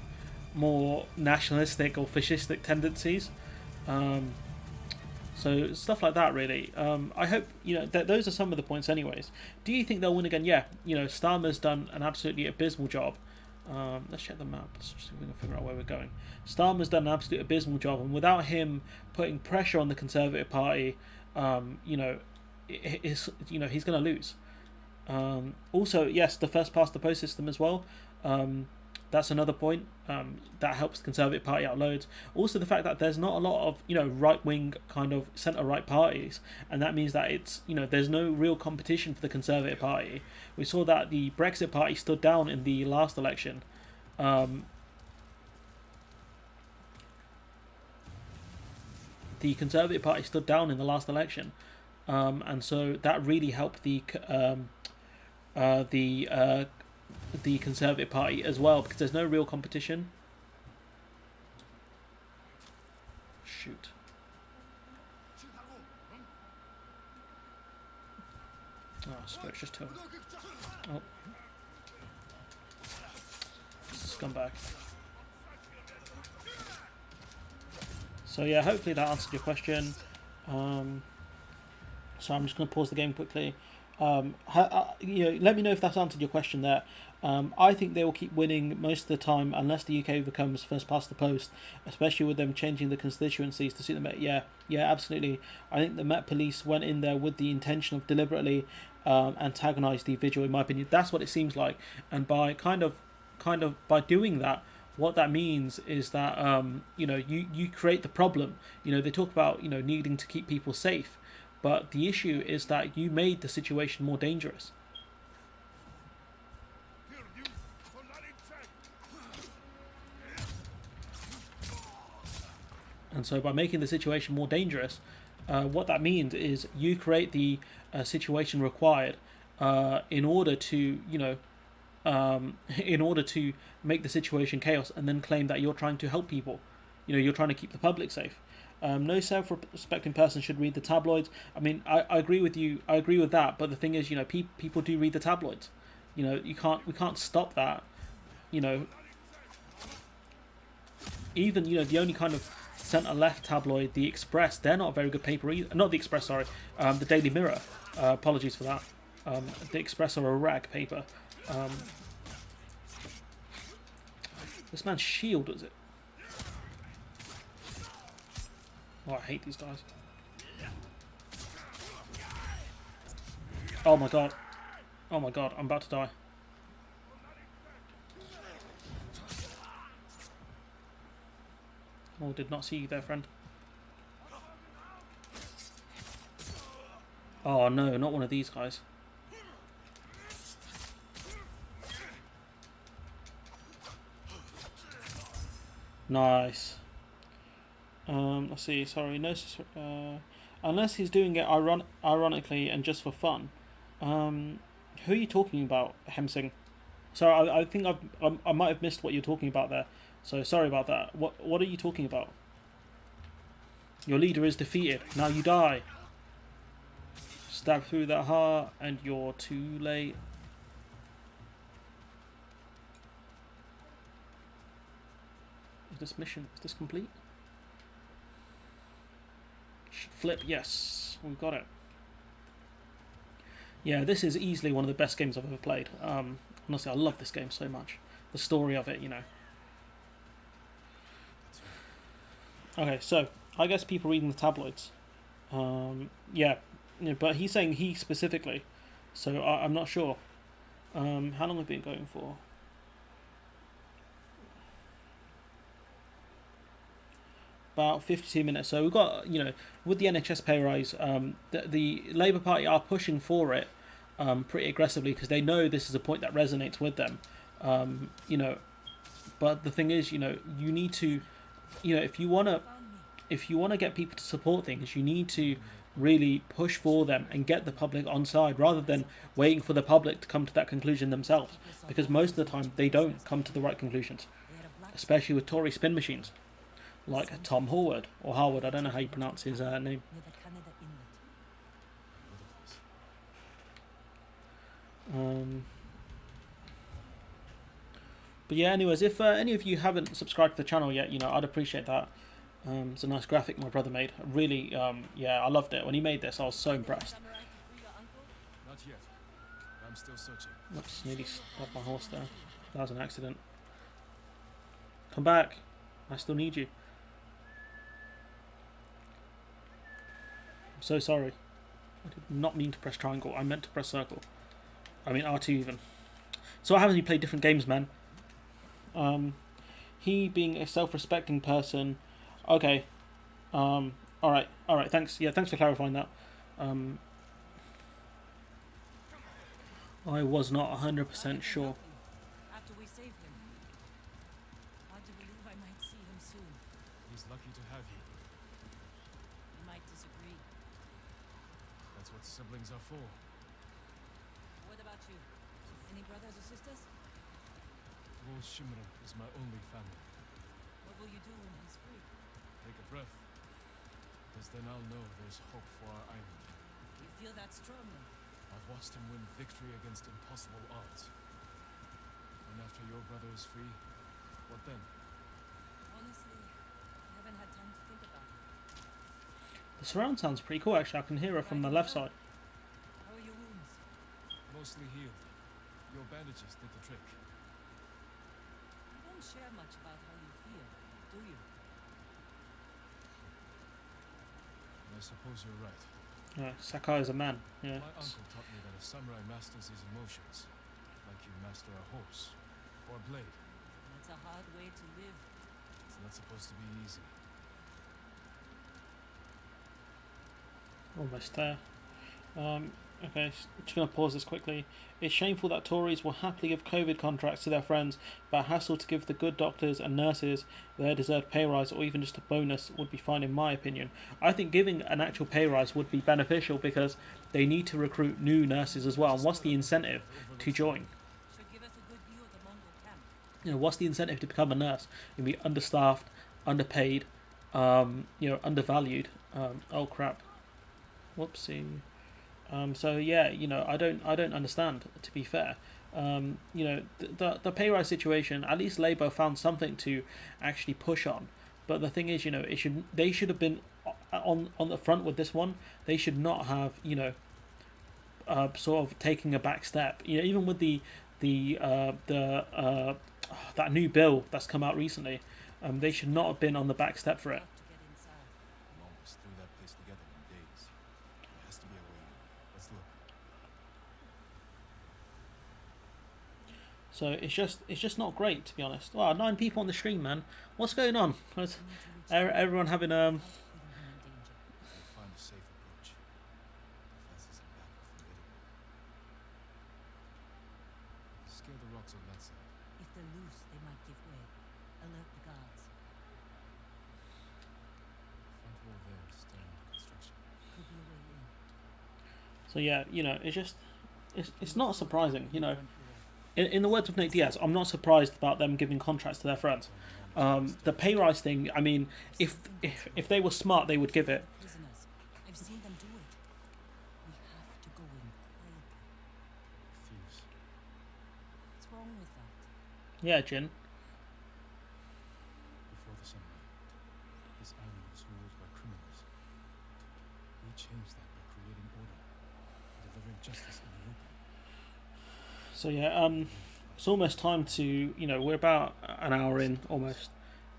S1: more nationalistic or fascistic tendencies. So stuff like that, really. I hope those are some of the points. Anyways, do you think they'll win again? Yeah, Starmer's done an absolutely abysmal job. Let's check the map. Let's see if we can figure out where we're going. Starmer's done an absolute abysmal job, and without him putting pressure on the Conservative Party, he's going to lose. Also, yes, the first past the post system as well. That's another point that helps the Conservative Party out loads. Also, the fact that there's not a lot of right wing kind of centre right parties, and that means that it's there's no real competition for the Conservative Party. We saw that the Brexit Party stood down in the last election. The Conservative Party stood down in the last election, and so that really helped the Conservative Party as well, because there's no real competition. Shoot. Oh, Spirit's just told. Oh. Scumbag. So yeah, hopefully that answered your question. So I'm just going to pause the game quickly. Let me know if that's answered your question there. I think they will keep winning most of the time unless the UK becomes first past the post, especially with them changing the constituencies to suit them. Yeah, absolutely. I think the Met Police went in there with the intention of deliberately antagonise the vigil. In my opinion, that's what it seems like. And by kind of by doing that, what that means is that you create the problem. They talk about needing to keep people safe. But the issue is that you made the situation more dangerous. And so by making the situation more dangerous, what that means is you create the situation required in order to, in order to make the situation chaos, and then claim that you're trying to help people. You're trying to keep the public safe. No self-respecting person should read the tabloids. I mean, I agree with you. I agree with that. But the thing is, people do read the tabloids. We can't stop that. Even the only kind of centre-left tabloid, the Express, they're not a very good paper either. Not the Express, sorry. The Daily Mirror. Apologies for that. The Express are a rag paper. This man's shield, was it? Oh, I hate these guys. Oh my god. Oh my god, I'm about to die. Oh, did not see you there, friend. Oh no, not one of these guys. Nice. Let's see. Sorry, no. Unless he's doing it ironically and just for fun. Who are you talking about, Hemsing? So I think I might have missed what you're talking about there. So sorry about that. What are you talking about? Your leader is defeated. Now you die. Stab through that heart, and you're too late. Is this complete? Flip, yes, we've got it. Yeah, this is easily one of the best games I've ever played. Honestly, I love this game so much. The story of it, Okay, so I guess people reading the tabloids. Yeah, but he's saying he specifically, so I'm not sure. How long have we been going for? About 52 minutes. So we've got, with the NHS pay rise, the Labour Party are pushing for it pretty aggressively because they know this is a point that resonates with them. But the thing is, you need to, if you wanna get people to support things, you need to really push for them and get the public on side rather than waiting for the public to come to that conclusion themselves. Because most of the time they don't come to the right conclusions, especially with Tory spin machines. Like Tom Howard, or Howard, I don't know how you pronounce his name. But yeah, anyways, if any of you haven't subscribed to the channel yet, I'd appreciate that. It's a nice graphic my brother made. Really, yeah, I loved it. When he made this, I was so impressed.
S3: Not yet. I'm still searching.
S1: Oops, nearly stopped my horse there. That was an accident. Come back. I still need you. I'm so sorry. I did not mean to press triangle. I meant to press circle. I mean R2 even. So what happens when you play different games, man? He being a self-respecting person. Okay. Alright, thanks. Yeah, thanks for clarifying that. I was not 100% sure.
S4: After we save him. Hard to believe I might see him soon.
S3: He's lucky to have you.
S4: You might disagree.
S3: That's what siblings are for.
S4: What about you? Any brothers or sisters?
S3: Tsushima is my only family.
S4: What will you do when he's free?
S3: Take a breath. Because then I'll know there's hope for our island.
S4: You feel that strongly?
S3: I've watched him win victory against impossible odds. And after your brother is free, what then?
S4: Honestly, I haven't had time to think about it.
S1: The surround sounds pretty cool, actually. I can hear it from the left side.
S4: How are your wounds?
S3: Mostly healed. Your bandages did the trick.
S4: You don't share much about how you feel, do you?
S3: I suppose you're right.
S1: Sakai is a man. Yeah.
S3: My uncle taught me that a samurai masters his emotions, like you master a horse or a blade.
S4: That's a hard way to live.
S3: It's not supposed to be easy.
S1: Almost there. Okay, just going to pause this quickly. It's shameful that Tories will happily give COVID contracts to their friends, but a hassle to give the good doctors and nurses their deserved pay rise or even just a bonus would be fine in my opinion. I think giving an actual pay rise would be beneficial because they need to recruit new nurses as well. And what's the incentive to join?
S4: Should give us a good view of the Mongol camp.
S1: You know, what's the incentive to become a nurse? You'll be understaffed, underpaid, undervalued. Oh crap! Whoopsie. So yeah, I don't understand. To be fair, the pay rise situation. At least Labour found something to actually push on. But the thing is, they should have been on the front with this one. They should not have sort of taking a back step. Even with that new bill that's come out recently, they should not have been on the back step for it.
S4: Have to get inside.
S3: Mom was threw that place together in days. There has to be a way. Let's look.
S1: So it's just not great, to be honest. Wow, 9 people on the stream, man. What's going on? Everyone having
S4: We don't in danger.
S3: Find a safe approach. Defenses are back formidable. Scare the rocks on that side.
S4: If they're loose, they might give way. Alert the guards.
S3: Front wall there is still under construction.
S4: Could be a way in.
S1: So yeah, it's not surprising.
S4: Front wall.
S1: In the words of Nick Diaz, I'm not surprised about them giving contracts to their friends. The pay rise thing, I mean, if they were smart, they would give it.
S4: Prisoners. I've seen them do it. We have to go in quietly.
S3: Thieves.
S4: What's wrong with that?
S1: Yeah, Jin.
S3: Before the samurai, this island was ruled by criminals. We changed that by creating order, delivering justice in the open.
S1: So yeah, it's almost time to, we're about an hour in almost.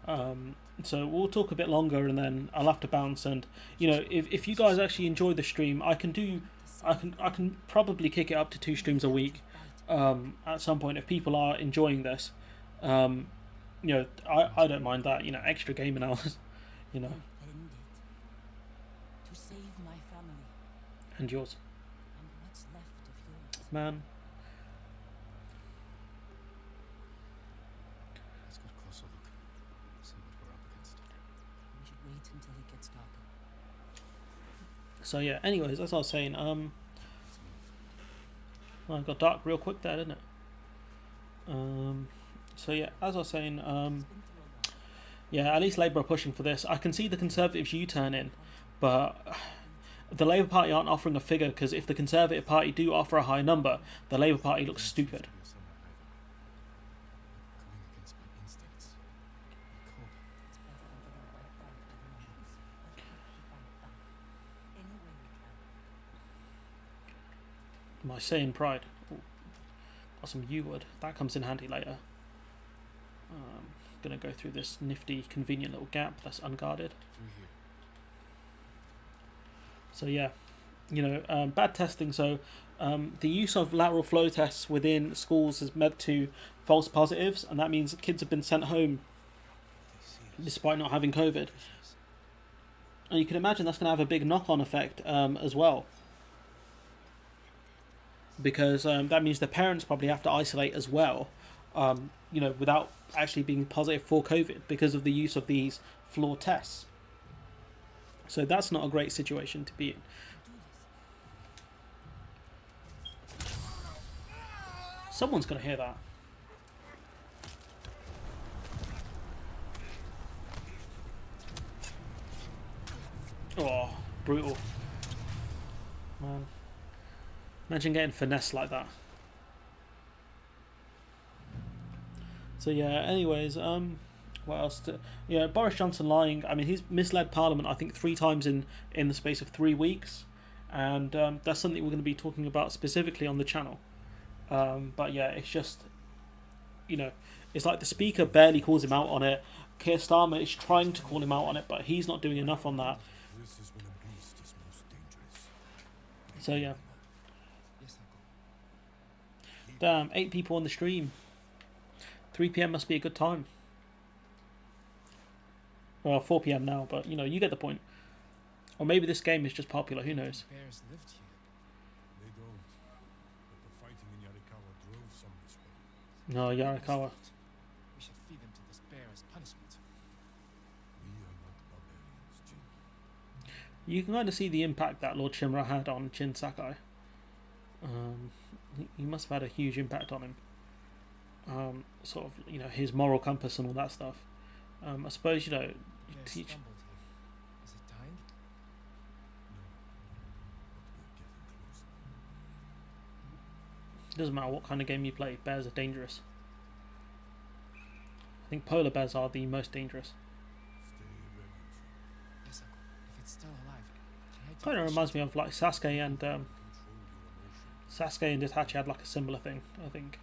S1: So we'll talk a bit longer and then I'll have to bounce. And if you guys actually enjoy the stream, I can probably kick it up to 2 streams a week. At some point, if people are enjoying this, I don't mind that. Extra gaming hours,
S4: End it. To save my family
S1: and yours,
S4: and what's left of yours.
S1: man.
S3: Let's get a closer look. See what we're up against.
S4: We should wait until it gets darker.
S1: So yeah. Anyways, as I was saying,
S3: Let's move.
S1: well, it got dark real quick there, didn't it? So yeah, as I was saying,
S4: It's been through a lot.
S1: yeah, at least Labour are pushing for this. I can see the Conservatives U-turn in, but the Labour Party aren't offering a figure because if the Conservative Party do offer a high number, the Labour Party looks stupid.
S3: Be a samurai either. Going against my instincts. My code.
S4: It's better than getting wiped out by the Mongols. But we have to fight back. Any way we can.
S1: My Saiyan pride. Ooh, got some U-wood. That comes in handy later. Gonna go through this nifty, convenient little gap that's unguarded.
S3: Through here.
S1: So yeah, bad testing. So the use of lateral flow tests within schools has led to false positives, and that means that kids have been sent home
S3: They see us.
S1: despite not having COVID. And you can imagine that's going to have a big knock-on effect as well, because that means the parents probably have to isolate as well, without actually being positive for COVID because of the use of these floor tests. So that's not a great situation to be in.
S4: Do this.
S1: Someone's going to hear that. Oh, brutal. Man. Imagine getting finessed like that. So yeah, anyways, what else? Boris Johnson lying. I mean, he's misled Parliament, I think, 3 times in the space of 3 weeks. And that's something we're going to be talking about specifically on the channel. But yeah, it's just, it's like the Speaker barely calls him out on it. Keir Starmer is trying to call him out on it, but he's not doing enough on that.
S2: This is when a beast is most dangerous.
S1: So yeah.
S3: Yes, Uncle.
S1: Damn, 8 people on the stream. 3 p.m. must be a good time. Well, 4 p.m. now, but you get the point. Or maybe this game is just popular, who knows?
S3: Bears lived here.
S2: They some this way.
S1: No, Yarikawa.
S3: We should feed them to this bear as punishment.
S2: We are not barbarians, Jin.
S1: You can kind of see the impact that Lord Shimura had on Shin Sakai. He must have had a huge impact on him. Sort of, you know, his moral compass and all that stuff. I suppose, you know, you
S3: Bear
S1: teach.
S3: stumbled here. Is it dying?
S2: No, but we're getting closer.
S1: Doesn't matter what kind of game you play, bears are dangerous. I think polar bears are the most dangerous.
S2: Stay ready.
S3: Yes, uncle. If it's still alive, can I take
S1: Kind of
S3: it?
S1: reminds me of like Sasuke and
S2: Control your emotions.
S1: Sasuke and Itachi had like a similar thing. I think.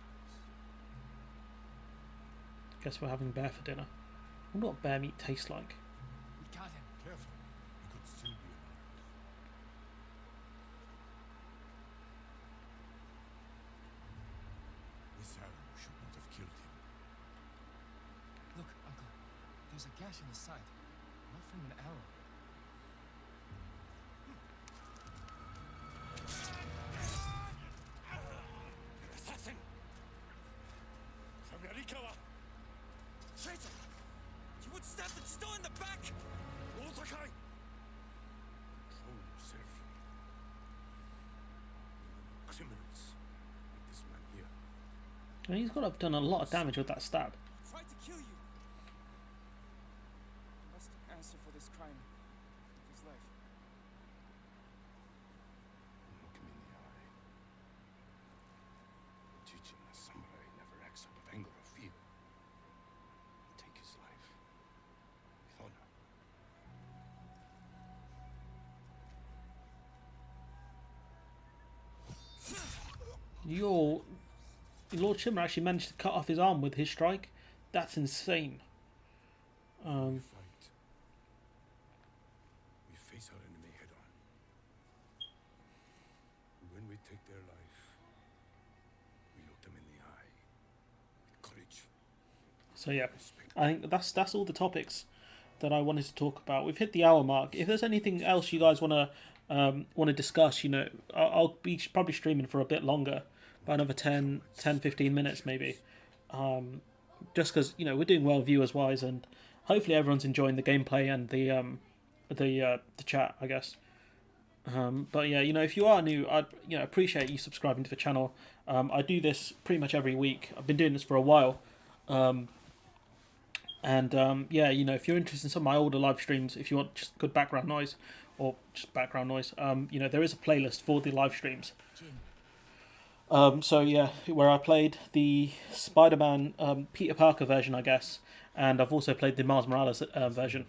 S1: Guess we're having bear for dinner. I wonder what bear meat tastes like.
S3: We got him.
S2: Careful. He could still be alive. This arrow should not have killed him.
S3: Look, uncle. There's a gash in his side. Not from an arrow.
S2: Assassin! From Yarikawa! Traitor! You would stab the stone in the back! Osakai! Control yourself. Criminals like this man here.
S1: And he's got to have done a lot of damage with that stab.
S5: Tried to kill you. Must answer for this crime with his life.
S2: Look him in the eye. Teaching a samurai never acts out of anger or fear. Take his life with honor.
S1: Your Lord Shimura actually managed to cut off his arm with his strike. That's insane.
S2: We fight. We face our enemy head on. When we take their life, we look them in the eye with courage.
S1: So yeah, I think that's all the topics that I wanted to talk about. We've hit the hour mark. If there's anything else you guys want to discuss, you know, I'll be probably streaming for a bit longer, about another 10, 15 minutes maybe. Just because, you know, we're doing well viewers wise, and hopefully everyone's enjoying the gameplay and the chat, I guess. But yeah, you know, if you are new, I'd appreciate you subscribing to the channel. I do this pretty much every week. I've been doing this for a while. Yeah, you know, if you're interested in some of my older live streams, if you want just good background noise, or just background noise, you know, there is a playlist for the live streams. So yeah, where I played the Spider-Man Peter Parker version, I guess, and I've also played the Miles Morales version.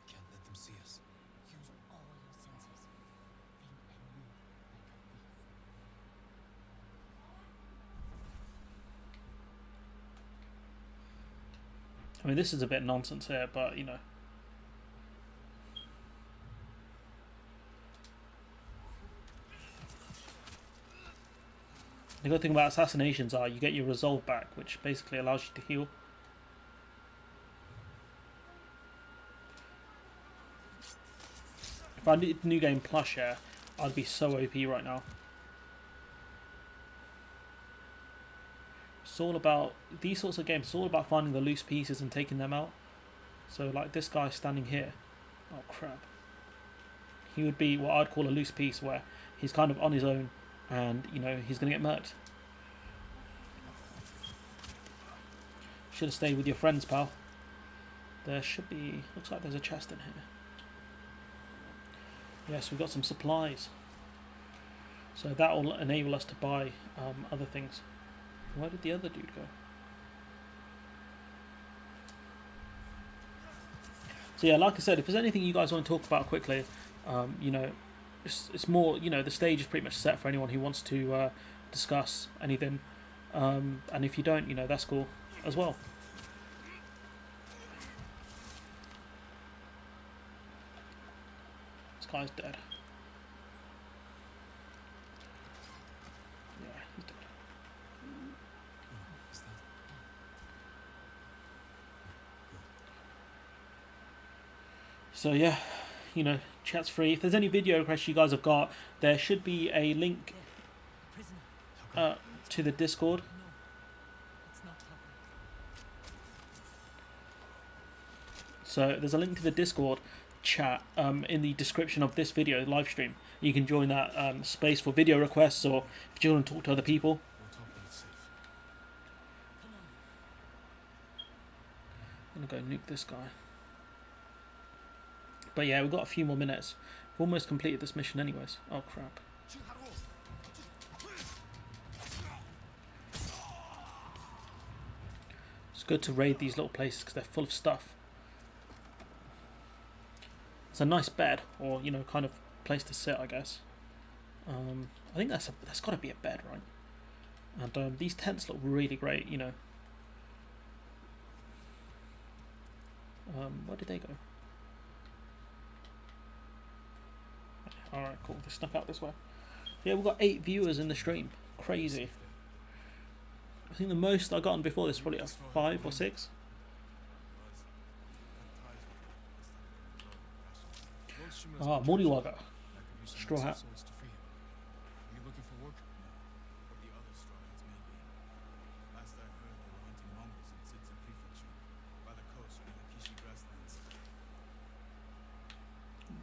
S3: Can't let them see us.
S4: Use all your senses. Think and move like a leaf.
S1: I mean, this is a bit nonsense here, but you know. The good thing about assassinations are you get your resolve back, which basically allows you to heal. If I did New Game Plus, yeah, I'd be so OP right now. It's all about, these sorts of games, it's all about finding the loose pieces and taking them out. So like this guy standing here, oh crap. He would be what I'd call a loose piece, where he's kind of on his own and, you know, he's going to get murked. Should have stayed with your friends, pal. There should be, looks like there's a chest in here. Yes, we've got some supplies. So that will enable us to buy other things. Where did the other dude go? So yeah, like I said, if there's anything you guys want to talk about quickly, you know, it's more, you know, the stage is pretty much set for anyone who wants to discuss anything. And if you don't, you know, that's cool as well. This guy's dead. Yeah, he's dead.
S3: Is that?
S1: So yeah, you know, chat's free. If there's any video requests you guys have got, there should be a link
S4: Prisoner.
S1: to the Discord.
S4: No. It's not Tucker.
S1: So there's a link to the Discord chat in the description of this video live stream. You can join that space for video requests, or if you want to talk to other people.
S3: We'll talk when it's safe.
S4: Come on.
S1: I'm gonna go nuke this guy. But yeah, we've got a few more minutes. We've almost completed this mission anyways. Oh crap. It's good to raid these little places because they're full of stuff. It's a nice bed, or you know, kind of place to sit, I guess. I think that's got to be a bed, right? And these tents look really great, you know. Where did they go? Alright, cool. They snuck out this way. Yeah, we've got 8 viewers in the stream. Crazy. I think the most I got on before this is probably a 5 or 6. Ah, Moriwaga. Straw hat.
S3: Are you looking for work? No. But the other straw hats may be. Last I heard, they were hunting Mongols in Tsutsu Prefecture, by the coast near the Kishi grasslands.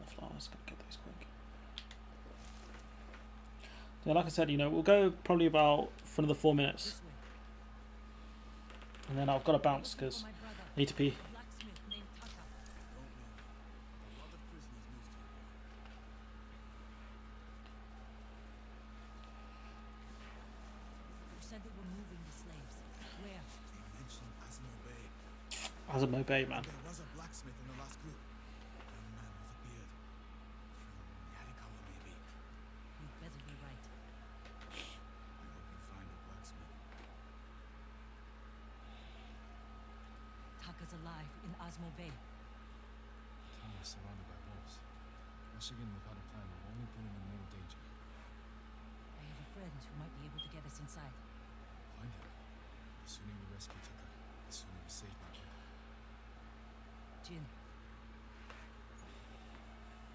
S1: The flowers, gotta get these quick. Yeah, like I said, you know, we'll go probably about for another 4 minutes,
S4: This way.
S1: and then I've got to bounce because
S4: For my brother,
S1: I need to pee.
S4: a blacksmith named Tucker.
S3: Don't know. A lot of prisoners moved here.
S4: You said they were moving the slaves. Where?
S3: They mentioned Asano Bay.
S1: Azamo Bay, man.
S3: There was a blacksmith in the last group. A young man with a beard. From Yarikawa, maybe.
S4: You'd better be right.
S3: I hope you find a blacksmith.
S4: Tucker's alive in Osmo Bay.
S3: Town is surrounded by wolves. Rushing in without a plan will only put him in more danger.
S4: I have a friend who might be able to get us inside.
S3: Find him. The sooner we rescue Tucker, the sooner we save my uncle.
S4: Jin.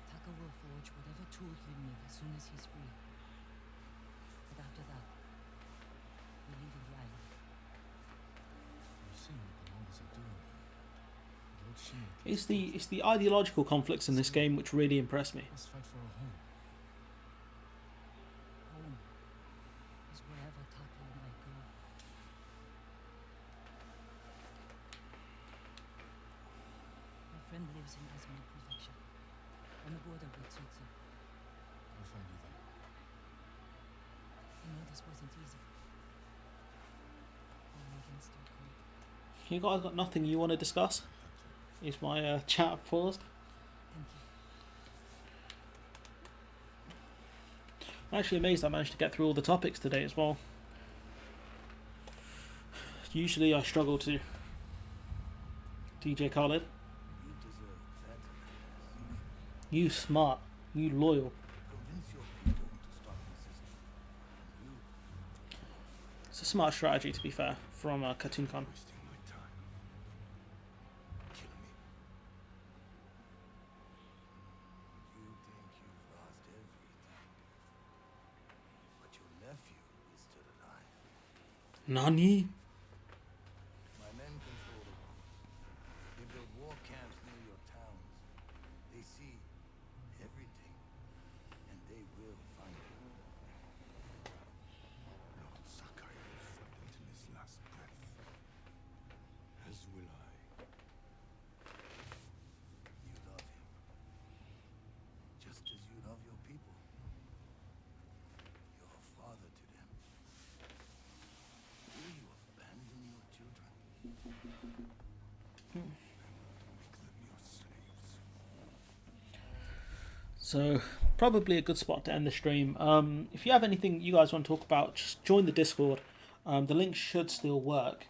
S4: Tucker will forge whatever tools we need as soon as he's free. But after that, we're leaving the island.
S3: You've seen what the Mongols are doing. Lord Shima
S1: It's the ideological conflicts in this game which really impress me.
S3: must fight for a home.
S4: Home is wherever Tucker might go. My friend lives in Asmo Prefecture, on the border with Tsutsu.
S3: I'll find you there.
S4: I know this wasn't easy. My organs still cold.
S1: You guys got nothing you want to discuss? Is my chat paused?
S4: Thank you.
S1: I'm actually amazed I managed to get through all the topics today as well. Usually I struggle to. DJ Khaled.
S2: You deserve better than this.
S1: You smart. You loyal.
S2: Convince your people to stop resisting. And you
S1: It's a smart strategy, to be fair, from Cartoon Con.
S2: wasting my time. Kill me. You think you've lost everything. But your nephew is still alive.
S1: Nani?
S2: My men control the road. They build war camps near your towns. They see everything. And they will find you. Lord Sakai will fight until his last breath. As will I. You love him. Just as you love your people. You're a father to them. Will you abandon your children? And make them your slaves.
S1: So, probably a good spot to end the stream. If you have anything you guys want to talk about, just join the Discord. The link should still work.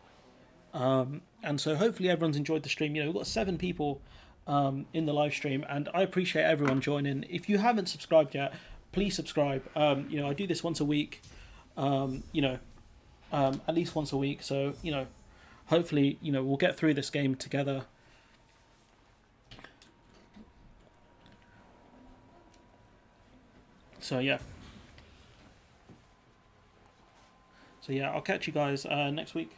S1: And so hopefully everyone's enjoyed the stream. You know, we've got 7 people in the live stream, and I appreciate everyone joining. If you haven't subscribed yet, please subscribe. You know, I do this once a week. You know, at least once a week. So, you know, hopefully, you know, we'll get through this game together. So yeah. So yeah, I'll catch you guys next week.